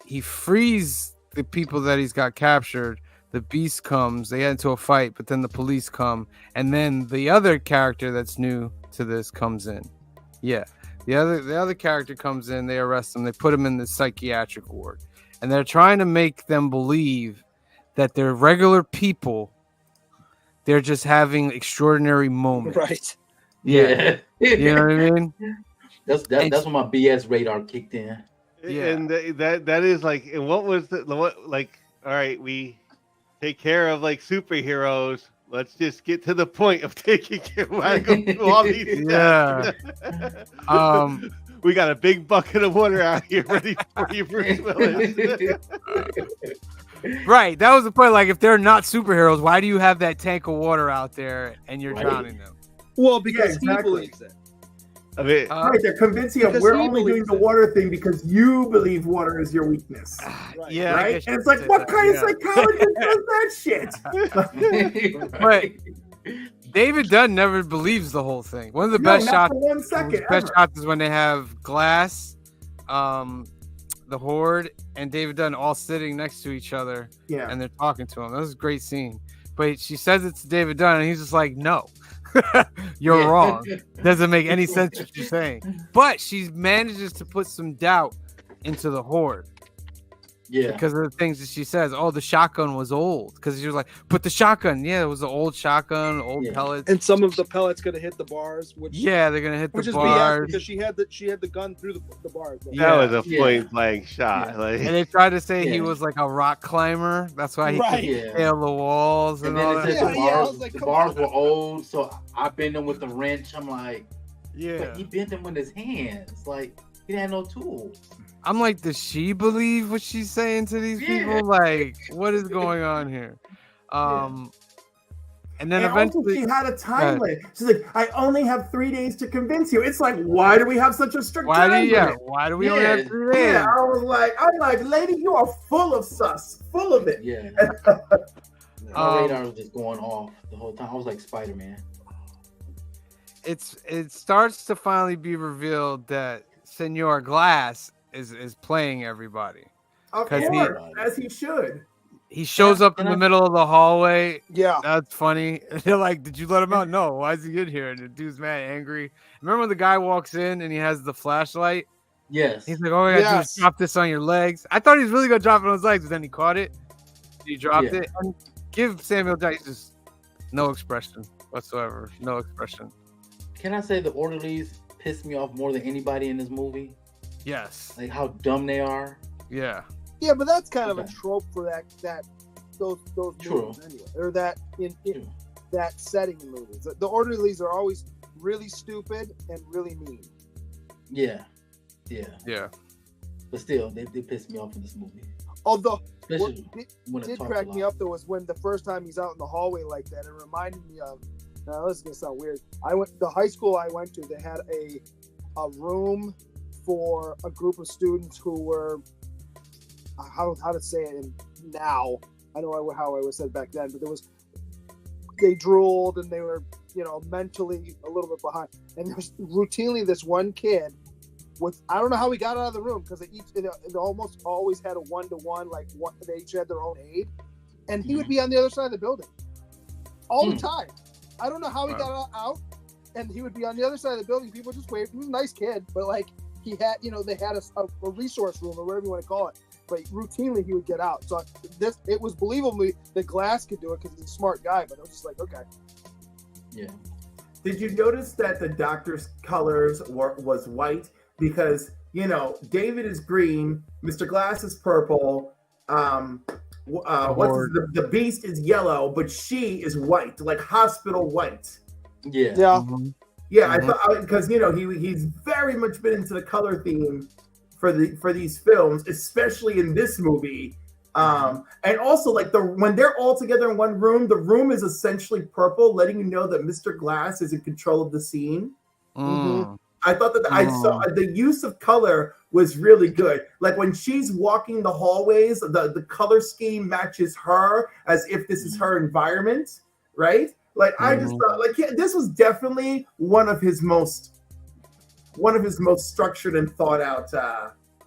he frees the people that he's got captured. The Beast comes, they get into a fight, but then the police come, and then the other character that's new to this comes in. Yeah, the other character comes in. They arrest him. They put him in the psychiatric ward, and they're trying to make them believe that they're regular people. They're just having extraordinary moments. Right. Yeah. You know what I mean? That's when my BS radar kicked in. Yeah. And that is like, and what was like? All right, we take care of like superheroes. Let's just get to the point of taking care of all these. Yeah. We got a big bucket of water out here ready for you, Bruce Willis. Right. That was the point. Like, if they're not superheroes, why do you have that tank of water out there and you're drowning them? Well, because he exactly. believes it. I mean, Right, they're convincing him Because we're he only doing believes the it. water thing because you believe water is your weakness. Right. yeah, I Right? guess you And it's could like, say what that, kind yeah. of psychologist does that shit? But David Dunn never believes the whole thing. One of the No, best not shots, for 1 second best ever. shots is when they have Glass, the Horde, and David Dunn all sitting next to each other, Yeah. and they're talking to him. That was a great scene. But she says it's David Dunn, and he's just like, "No, you're Yeah. wrong. Doesn't make any sense what you're saying." But she manages to put some doubt into the Horde. Yeah. Because of the things that she says. Oh, the shotgun was old. Because she was like, but the shotgun, yeah, it was an old shotgun, old Yeah. pellets. And some of the pellets could have hit the bars, which Yeah, they're gonna hit which the is BS bars. because she had the gun through the bars. that Yeah. was a Yeah. point blank shot. Yeah. Like, And they tried to say he Yeah. was like a rock climber. That's why he Right. could Yeah. scale the walls And and, then all it that. said the Yeah, I bars, was like, the come bars on. were old, so I bent them with the wrench. I'm like, Yeah. but he bent them with his hands. Like, he didn't have no tools. I'm like, does she believe what she's saying to these Yeah. people? Like, what is going on here? And then And also, eventually, she had a Go time ahead. limit. She's like, I only have 3 days to convince you. It's like, why do we have such a strict why time do limit? we only have Yeah. 3 days? Yeah, I'm like, lady, you are full of sus, full of it. Yeah. My Um, radar was just going off the whole time. I was like Spider-Man. It starts to finally be revealed that Senor Glass is playing everybody. Of 'Cause course, as he should. He shows up in and the I- middle of the hallway. Yeah. That's funny. They're like, "Did you let him out?" No. Why is he in here? And the dude's mad, angry. Remember when the guy walks in and he has the flashlight? Yes. He's like, "Oh, I gotta do is Yes. drop this on your legs." I thought he was really gonna drop it on his legs, but then he caught it. He dropped Yeah. it. And give Samuel Jackson just no expression whatsoever. No expression. Can I say the orderlies pissed me off more than anybody in this movie? Yes. Like how dumb they are. Yeah. Yeah, but that's kind of a Okay. trope for those True. movies anyway, or that in True. that setting in movies. The orderlies are always really stupid and really mean. Yeah. Yeah. Yeah. But still, they pissed me off in this movie. Although what Especially did, when it did talks crack a me lot. up though was when the first time he's out in the hallway like that. It reminded me of. Now this is gonna sound weird. The high school I went to. They had a room for a group of students who were how to say it now. I know how I was said back then, but they drooled and they were mentally a little bit behind. And there was routinely this one kid I don't know how he got out of the room because they almost always had a 1-to-1, they each had their own aide, and he would be on the other side of the building all the time. I don't know how he got out, and he would be on the other side of the building. People just waved. He was a nice kid, but he had, they had a resource room or whatever you want to call it. But routinely he would get out. So it was believable that Glass could do it because he's a smart guy. But it was just like, okay. Yeah. Did you notice that the doctor's colors was white? Because, David is green, Mr. Glass is purple, the Beast is yellow, but she is white, like hospital white. Yeah. Yeah. Yeah, I thought because he's very much been into the color theme for these films, especially in this movie. And also when they're all together in one room, the room is essentially purple, letting you know that Mr. Glass is in control of the scene. Mm. I thought that I saw the use of color was really good. Like when she's walking the hallways, the color scheme matches her as if this is her environment, right? Like I just thought, this was definitely one of his most structured and thought out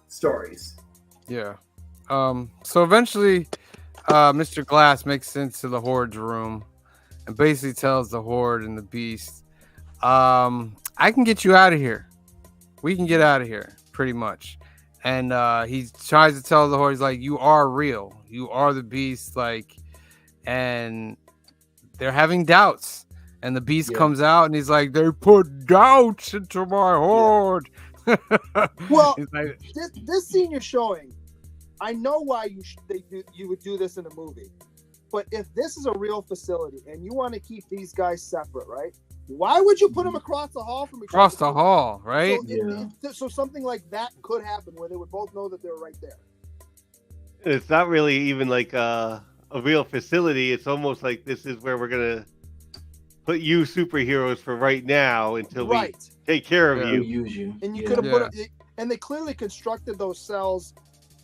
stories. Yeah. So eventually, Mr. Glass makes it into the Horde's room and basically tells the Horde and the Beast, I can get you out of here. We can get out of here, pretty much. And he tries to tell the Horde, he's like, you are real. You are the Beast. And they're having doubts. And the Beast comes out and he's like, they put doubts into my Horde. Well, He's like, this scene you're showing, I know why you would do this in a movie. But if this is a real facility and you want to keep these guys separate, right? Why would you put them across the hall from each other? across the hall, right? So something like that could happen where they would both know that they're right there. it's not really even like a real facility. It's almost like this is where we're gonna put you superheroes for right now until Right. we take care of They'll you. use you. And you Yeah. could have Yeah. put it, and they clearly constructed those cells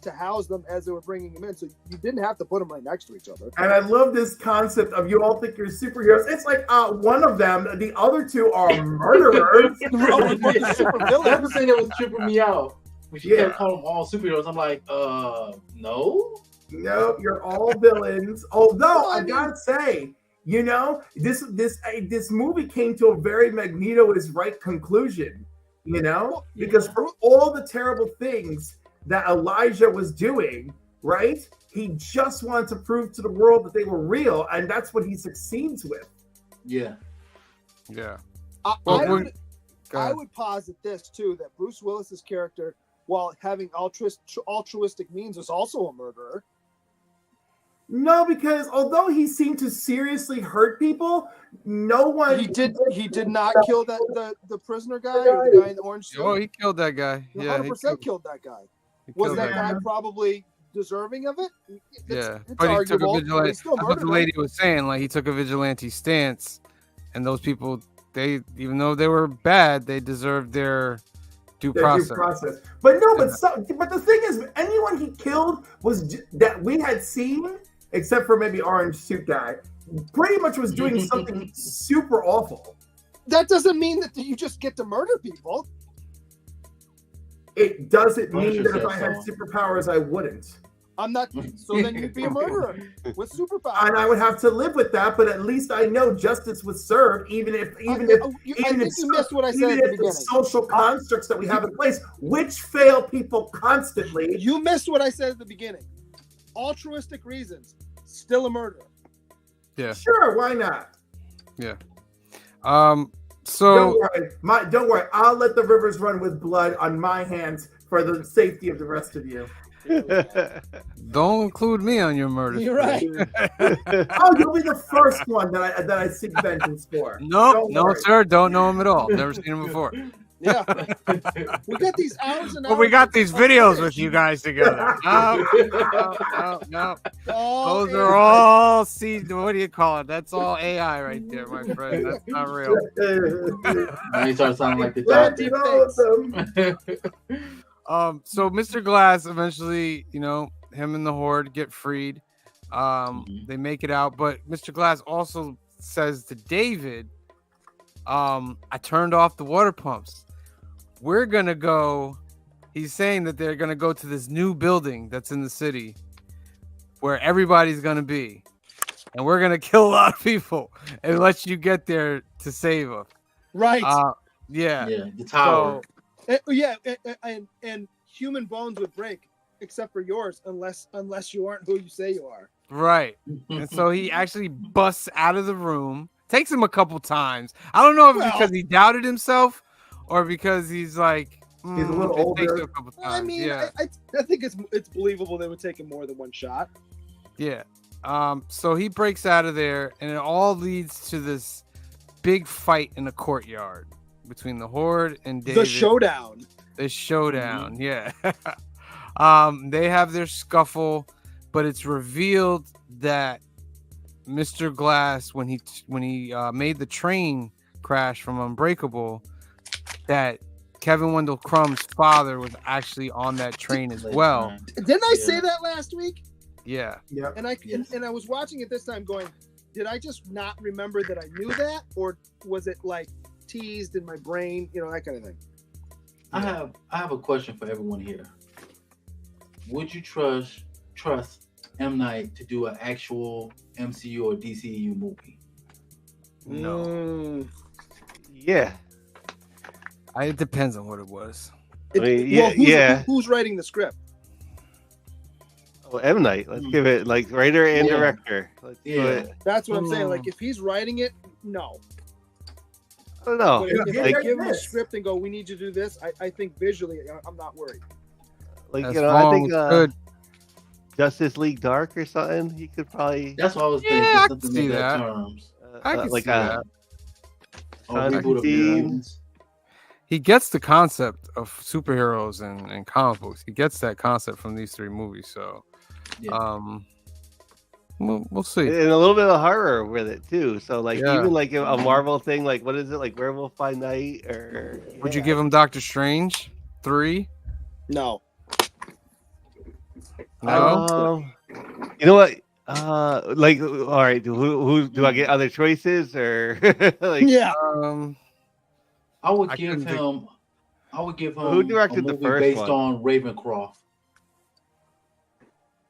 to house them as they were bringing them in, so you didn't have to put them right next to each other. And I love this concept of you all think you're superheroes. It's like one of them, the other two are murderers. That's the thing that was tripping me out. When she Yeah. kept calling them all superheroes, I'm like, no. Nope, you're all villains. Although I I mean- gotta say, you know, this movie came to a very Magneto is right conclusion. You know, Well, because for all the terrible things that Elijah was doing, right? He just wanted to prove to the world that they were real, and that's what he succeeds with. Yeah. Yeah. I Well, would, Go I ahead. would posit this too, that Bruce Willis's character, while having altruistic means, is also a murderer. No, because although he seemed to seriously hurt people, no one He did not kill the prisoner guy or the guy in the orange suit. Oh, he killed that guy. Yeah, 100% killed that guy. he Was killed that guy. guy probably deserving of it? Yeah, It's but he took a arguable, but vigilante. he still That's what the murdered him. lady was saying. Like he took a vigilante stance, and those people, they even though they were bad, they deserved their due their process. due process. But no, but the thing is, anyone he killed that we had seen, except for maybe orange suit guy, pretty much was doing something super awful. That doesn't mean that you just get to murder people. It doesn't Punisher mean that if said I had so. superpowers, I wouldn't. I'm not. So then you'd be a murderer with superpowers. And I would have to live with that, but at least I know justice was served, even if I think you missed what I said even at the if the beginning. social constructs that we have in place, which fail people constantly. You missed what I said at the beginning. Altruistic reasons, still a murderer. Yeah. Sure, why not? Yeah. Don't So worry, don't worry. I'll let the rivers run with blood on my hands for the safety of the rest of you. don't include me on your murder. You're right. Oh, you'll be the first one that I seek vengeance for. Nope, Don't no, worry. sir. Don't know him at all. Never seen him before. Yeah. We got these hours and hours. But we got these of videos footage. with you guys together. No. Oh, Those are all what do you call it? That's all AI right there, my friend. That's not real. Now you start sounding like the Glad doctor. you know them. So Mr. Glass eventually, him and the Horde get freed. They make it out, but Mr. Glass also says to David, I turned off the water pumps. We're gonna go. He's saying that they're gonna go to this new building that's in the city where everybody's gonna be, and we're gonna kill a lot of people and let you get there to save us. Right. Yeah. Yeah, the tower. And human bones would break, except for yours, unless you aren't who you say you are. Right. And so he actually busts out of the room. Takes him a couple times. I don't know if because he doubted himself or because he's like He's a little it takes older. him a couple times. I mean, yeah. I think it's believable they would take him more than one shot. Yeah. So he breaks out of there, and it all leads to this big fight in the courtyard between the Horde and David. The showdown. The showdown, yeah. They have their scuffle, but it's revealed that Mr. Glass, when he made the train crash from Unbreakable, that Kevin Wendell Crumb's father was actually on that train as well. Didn't I say that last week? Yeah. Yeah. And I was watching it this time going, did I just not remember that I knew that? Or was it like teased in my brain? That kind of thing. I have a question for everyone here. Would you trust M. Night to do an actual MCU or DCU movie? No. Yeah. It depends on what it was. I mean, Who's writing the script? Oh, M. Night. Let's give it like writer and Yeah. director. Let's do Yeah. it. That's what I'm saying. Like, if he's writing it, no. I don't know. But if Yeah, they like give him a this. script and go, we need you to do this, I think visually, I'm not worried. Like, That's I think good. Justice League Dark or something. He could probably That's what I was thinking. Yeah, I something can see in that. terms. I can like see that. Or reboot of Constantine. Millions. He gets the concept of superheroes and comic books. He gets that concept from these three movies. So, Yeah. We'll see. And a little bit of horror with it too. So like Yeah. even like a Marvel thing, like what is it, like Werewolf by Night or? Would you give him Doctor Strange 3? No. No. You know what? Like, all right. Who do I get other choices or like? Yeah. I would I give couldn't think- him. I would give him. Who directed a the movie first based one? on Ravencroft,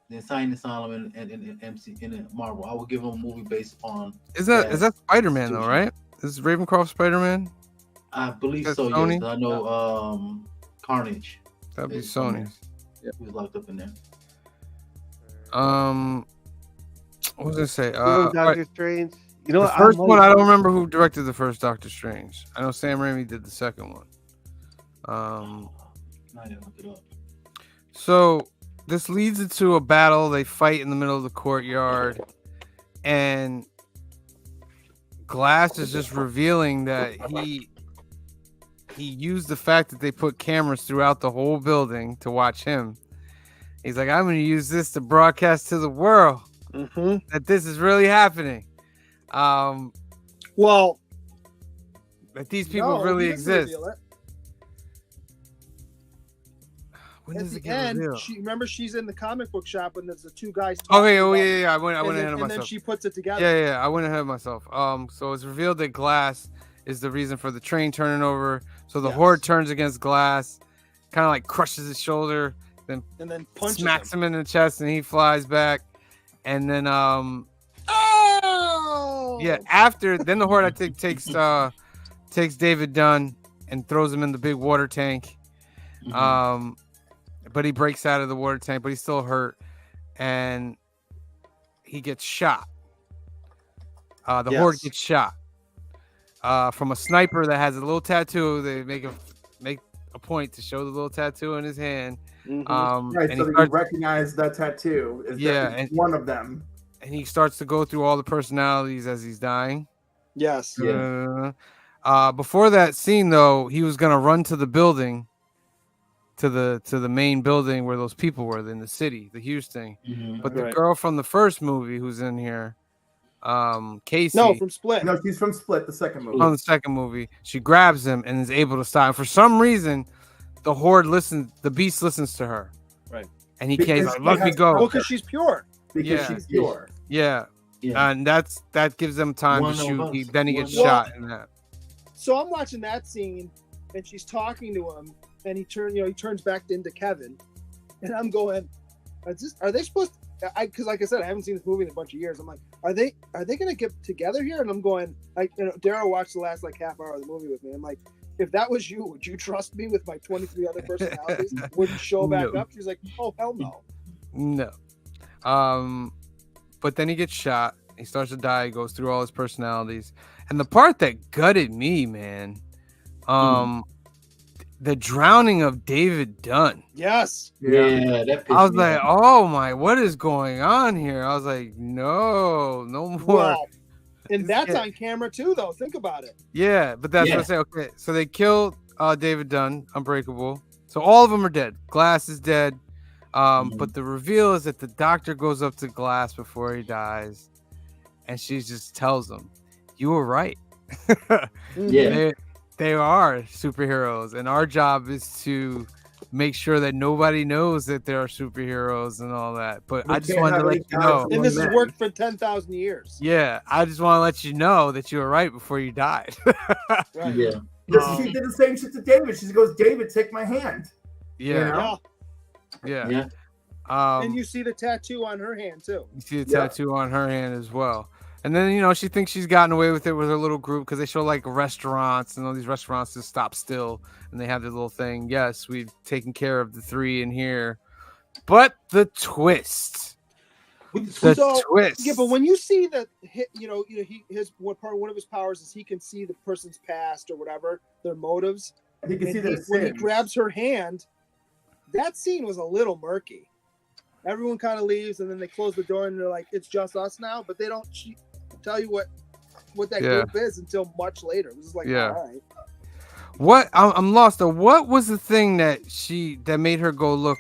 the Insane Asylum, and MC in Marvel. I would give him a movie based on. Is that Spider-Man though, right? Is Ravencroft Spider-Man? I believe That's so. Sony? Yes, I know. Carnage. That'd be It's Sony. He was locked up in there. What was I say? Doctor Strange. You know The what? first might- one, I don't remember who directed the first Doctor Strange. I know Sam Raimi did the second one. I didn't look it up. So this leads into a battle. They fight in the middle of the courtyard, and Glass is just revealing that he used the fact that they put cameras throughout the whole building to watch him. He's like, I'm going to use this to broadcast to the world that this is really happening. Well, That these people no, really he doesn't exist. reveal it. When At does it the get end, revealed? she's in the comic book shop and there's the two guys. Okay, talking oh about yeah. I went and ahead then, of and then myself. she puts it together. Yeah, I went ahead of myself. So it's revealed that Glass is the reason for the train turning over. So the Yes. Horde turns against Glass, kind of like crushes his shoulder, then And then punches smacks him. him in the chest, and he flies back. And then Oh! yeah, then the Horde I think takes David Dunn and throws him in the big water tank. But he breaks out of the water tank, but he's still hurt, and he gets shot. The Horde Yes. gets shot from a sniper that has a little tattoo. They make a point to show the little tattoo in his hand. Right, And so he you starts, recognize that tattoo is Yeah, one of them. and he starts to go through all the personalities as he's dying. Yes. Before that scene, though, he was gonna run to the building, to the main building where those people were in the city, the Houston. But the Right. girl from the first movie who's in here, Casey. No, from Split. No, she's from Split, the second movie. On the second movie, she grabs him and is able to stop. And for some reason, the Horde the beast listens to her. Right. And he Because can't, he's she like, let me has go. Well, because she's pure. Because Yeah. she's pure. Yeah. Yeah. And that gives them time One to of shoot. us. Then he gets One of shot in that. So I'm watching that scene, and she's talking to him, and he turns back into Kevin, and I'm going, are they supposed? Because like I said, I haven't seen this movie in a bunch of years. I'm like, are they gonna get together here? And I'm going, Daryl watched the last half hour of the movie with me. I'm like, if that was you, would you trust me with my 23 other personalities? Wouldn't show back No. up? She's like, oh hell no. No. But then he gets shot. He starts to die. He goes through all his personalities. And the part that gutted me, man, the drowning of David Dunn. Yes. Yeah, that pissed I was me like, off. oh my, what is going on here? I was like, no more. Well, and that's Yeah. on camera too, though. Think about it. Yeah, but that's Yeah. what I say. Okay, so they killed David Dunn, Unbreakable. So all of them are dead. Glass is dead. But the reveal is that the doctor goes up to Glass before he dies, and she just tells him, "You were right. Yeah. They are superheroes, and our job is to make sure that nobody knows that there are superheroes and all that." But We I just can't wanted to have let any you know. gods And this has men. worked for 10,000 years. Yeah, I just want to let you know that you were right before you died. Right. Yeah. She did the same shit to David. She goes, David, take my hand. Yeah, You know? yeah. Yeah. And you see the tattoo on her hand too. You see the Yeah. tattoo on her hand as well. And then, she thinks she's gotten away with it with her little group because they show like restaurants and all these restaurants just stop still and they have their little thing. Yes, we've taken care of the 3 in here. But the twist. The twist. Yeah, but when you see that, one of his powers is he can see the person's past or whatever, their motives. He can And see their when he sins. grabs her hand, that scene was a little murky. Everyone kind of leaves, and then they close the door, and they're like, "It's just us now." But they don't tell you what that Yeah. group is until much later. It was just like, Yeah. all right. What I'm lost though. What was the thing that made her go look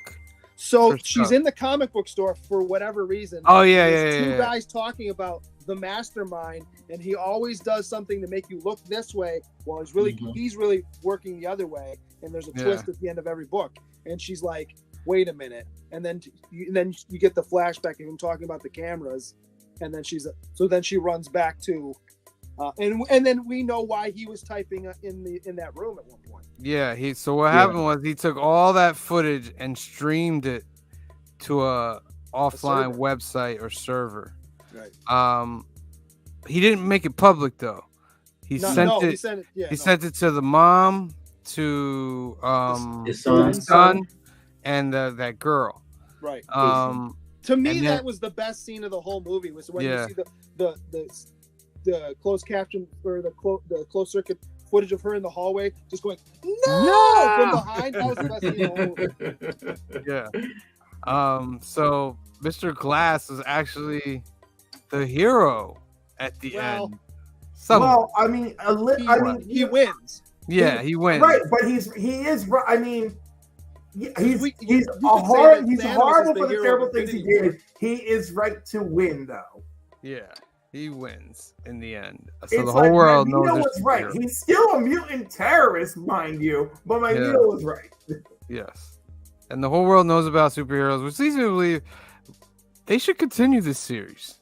So For she's sure. in the comic book store for whatever reason. Oh yeah, There's yeah. two guys talking about the mastermind, and he always does something to make you look this way while he's really working the other way. And there's a twist at the end of every book. And she's like, "Wait a minute!" And then you get the flashback of him talking about the cameras, and then she runs back to, and then we know why he was typing in that room at one point. Yeah, so what happened was he took all that footage and streamed it to a offline website or server. Right. He didn't make it public though. He sent it to the mom, to his son, and that girl. Right. To me, that was the best scene of the whole movie. Was when you see the closed caption or the closed circuit footage of her in the hallway, just going no from behind. That was the best scene of the whole movie. Yeah. So Mr. Glass is actually the hero at the end. Well, I mean, he wins. Yeah, he wins. Right, but he is. I mean, he's horrible for the terrible things he did. He is right to win, though. Yeah, he wins in the end. So it's the whole world knows what's right. He's still a mutant terrorist, mind you, but Magneto was right. Yes, and the whole world knows about superheroes, which leads me to believe they should continue this series.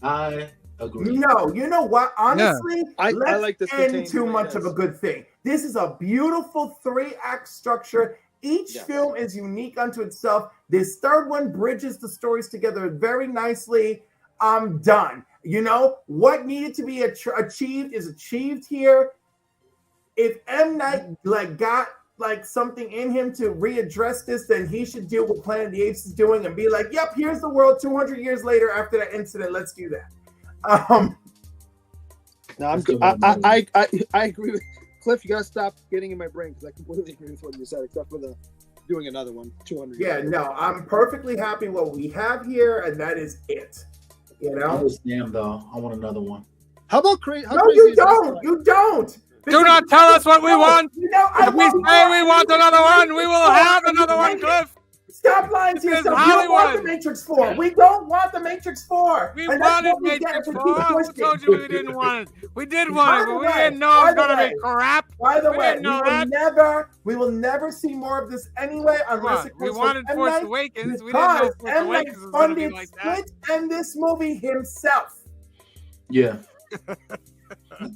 I agree. No, you know what? Honestly, I like this end too much of a good thing. This is a beautiful 3-act structure. Each film is unique unto itself. This third one bridges the stories together very nicely. I'm done. You know, what needed to be achieved is achieved here. If M. Night got something in him to readdress this, then he should deal with Planet of the Apes is doing and be like, yep, here's the world 200 years later after that incident. Let's do that. No, I'm good. I agree with Cliff. You gotta stop getting in my brain because I completely agree with what you said, except for the doing another one 200 years later. No, I'm perfectly happy what we have here, and that is it. You know, I was damn though. I want another one. How about crazy? No, you don't. You don't. Do not tell us what we want. You know, if we say we want another one, we will have another one, Cliff. Stop lying to yourself. We don't want the Matrix 4. We don't want the Matrix 4. We wanted Matrix 4. Who told you we didn't want it? We did want it, but we didn't know it was going to be crap. By the way, we will never see more of this anyway unless it comes we wanted from Force M. Night, Awakens. We didn't know Force Awakens was going to be like that. Split and this movie himself. Yeah.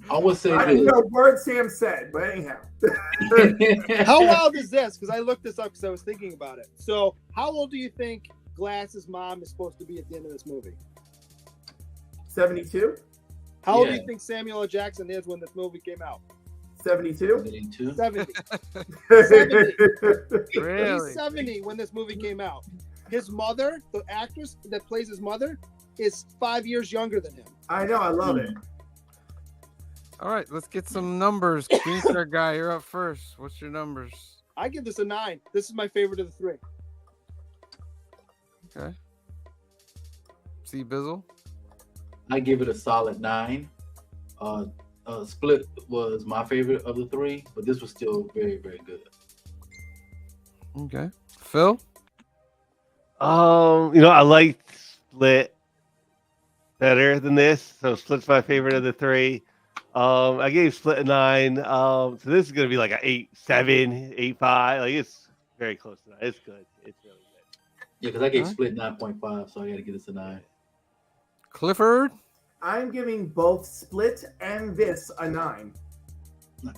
I would say I didn't know word Sam said, but anyhow. How wild is this? Because I looked this up because I was thinking about it. So, how old do you think Glass's mom is supposed to be at the end of this movie? 72. How old do you think Samuel L. Jackson is when this movie came out? 72. 70. 70. Really? He's 70 when this movie came out. His mother, the actress that plays his mother, is 5 years younger than him. I know. I love it. All right, let's get some numbers. Green Shirt guy, you're up first. What's your numbers? I give this a 9. This is my favorite of the 3. Okay. See Bizzle? I give it a solid 9. Split was my favorite of the 3, but this was still very, very good. Okay. Phil? I liked Split better than this, so Split's my favorite of the 3. I gave Split a 9. So this is gonna be like an 8.7, 8.5. Like it's very close to that. It's good. It's really good. Yeah, because I gave Split 9.5, so I got to give this a 9. Clifford? I'm giving both Split and this a 9. Nice.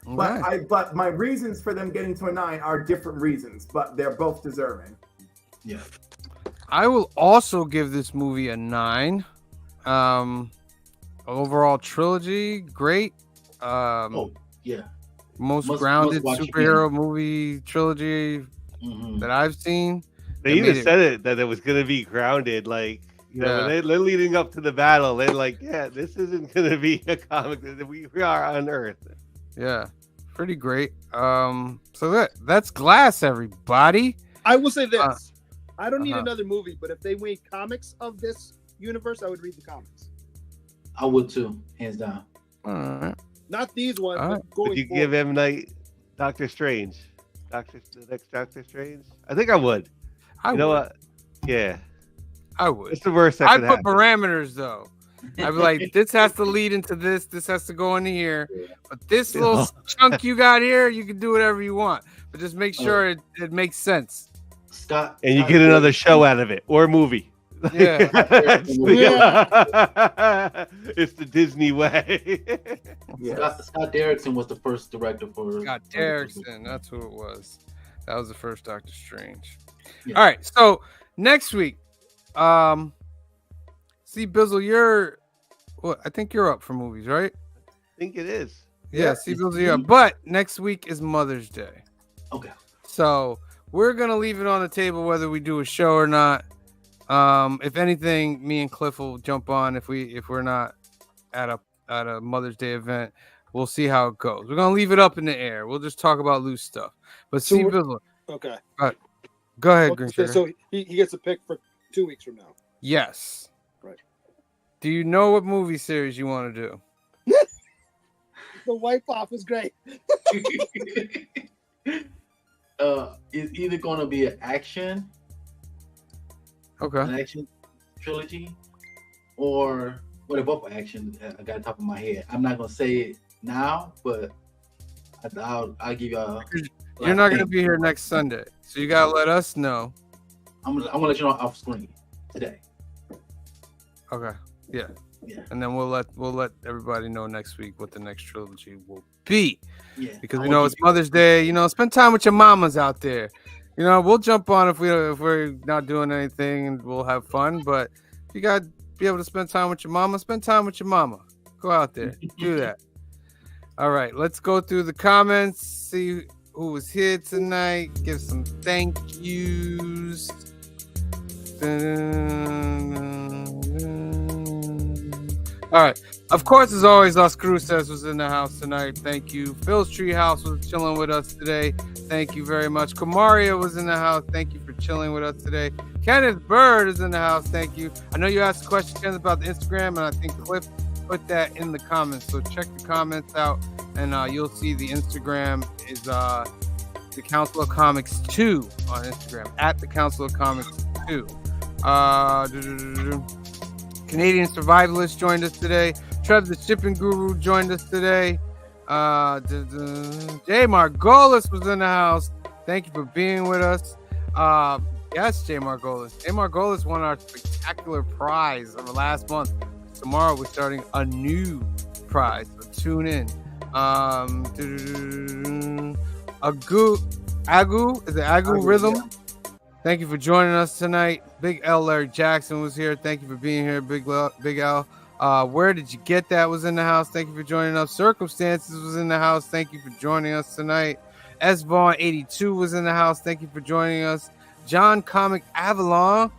Okay. But my reasons for them getting to a 9 are different reasons, but they're both deserving. Yeah. I will also give this movie a 9. Overall trilogy, great. Yeah. Most Must grounded watch superhero again. movie trilogy that I've seen. They even said that it was gonna be grounded, like when they're leading up to the battle. They're like, yeah, this isn't gonna be a comic. We are on Earth. Yeah, pretty great. So that's Glass, everybody. I will say this. I don't need another movie, but if they made comics of this universe, I would read the comics. I would too, hands down. All right. Not these ones. All but right. going Would you forward. give M. Night Doctor Strange? The next Doctor Strange? I think I would. You know what? Yeah. I would. It's the worst that I'd could put happen. parameters though. I'd be like, this has to lead into this. This has to go into here. But this little chunk you got here, you can do whatever you want. But just make sure it makes sense. Scott, And you get another show out of it or movie. Yeah. It's the Disney way. Scott Derrickson was the first director for Scott Derrickson. That's who it was. That was the first Doctor Strange. Yeah. All right. So next week, see, Bizzle, I think you're up for movies, right? I think it is. Yeah, see, Bizzle, you're up. But next week is Mother's Day. Okay. So we're gonna leave it on the table whether we do a show or not. If anything, me and Cliff will jump on if we're not at a Mother's Day event. We'll see how it goes. We're gonna leave it up in the air. We'll just talk about loose stuff. But So see, we're- Bizzle, Okay. go ahead, Okay, Green Sugar. so he gets a pick for 2 weeks from now. Yes. Right. Do you know what movie series you want to do? The wipe off is great. It's either going to be an action Okay. trilogy, or they're both action. I got top of my head. I'm not going to say it now, but I'll give you a. You're not gonna be here next Sunday, so you gotta let us know. I'm gonna let you know off screen today. Okay. Yeah. Yeah. And then we'll let everybody know next week what the next trilogy will be. Yeah. Because we know it's Mother's Day. You know, spend time with your mamas out there. You know, we'll jump on if we're not doing anything, and we'll have fun. But if you gotta be able to spend time with your mama, spend time with your mama. Go out there, do that. All right, let's go through the comments. See who was here tonight. Give some thank yous. All right. Of course, as always, Las Cruces was in the house tonight. Thank you. Phil's Treehouse was chilling with us today. Thank you very much. Kamaria was in the house. Thank you for chilling with us today. Kenneth Bird is in the house. Thank you. I know you asked a question, Kenneth, about the Instagram, and I think Cliff put that in the comments. So check the comments out, and you'll see the Instagram is the Council of Comics 2 on Instagram, at the Council of Comics 2. Canadian Survivalist joined us today. Trev the Shipping Guru joined us today. Jay Margolis was in the house. Thank you for being with us. Yes, Jay Margolis. Jay Margolis won our spectacular prize of last month. Tomorrow we're starting a new prize, so tune in. Agu, is it Agu Rhythm? Yeah. Thank you for joining us tonight. Big L Larry Jackson was here. Thank you for being here, Big L. Where did you get that was in the house? Thank you for joining us. Circumstances was in the house. Thank you for joining us tonight. S Vaughn 82 was in the house. Thank you for joining us. John Comic Avalon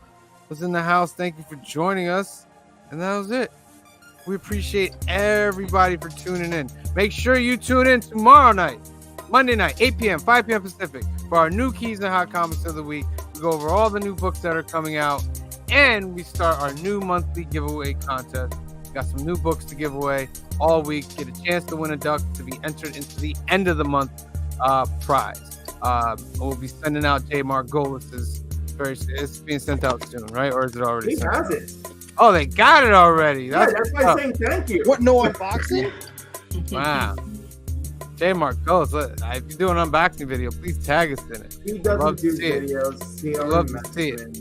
was in the house. Thank you for joining us. And that was it. We appreciate everybody for tuning in. Make sure you tune in tomorrow night, Monday night, 8 p.m., 5 p.m. Pacific, for our new Keys and Hot Comics of the week. We go over all the new books that are coming out, and we start our new monthly giveaway contest. Got some new books to give away all week. Get a chance to win a duck to be entered into the end of the month prize. We'll be sending out Jay Margolis's. It's being sent out soon, right? Or is it already He sent has out? it. Oh, they got it already. Yeah, that's why I'm saying thank you. What? No unboxing? Wow. J Margolis, if you do an unboxing video, please tag us in it. He Love doesn't to do see it. videos. He I'd only love to messes see it. in.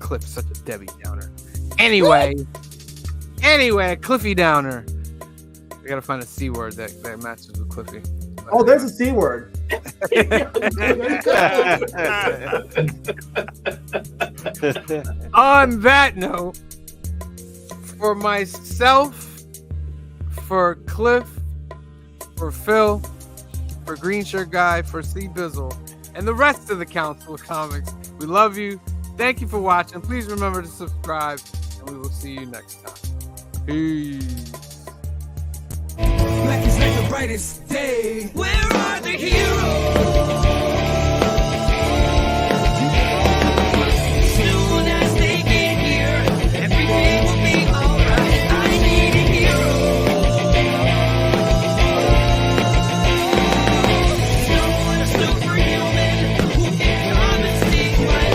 Cliff's such a Debbie Downer. Anyway, Cliffy Downer. We gotta find a C word that matches with Cliffy. Oh, there's a C word. On that note, for myself, for Cliff, for Phil, for Green Shirt Guy, for C Bizzle, and the rest of the Council of Comics, we love you. Thank you for watching. Please remember to subscribe, and we will see you next time. Peace. Black is like the brightest day. Where are the heroes?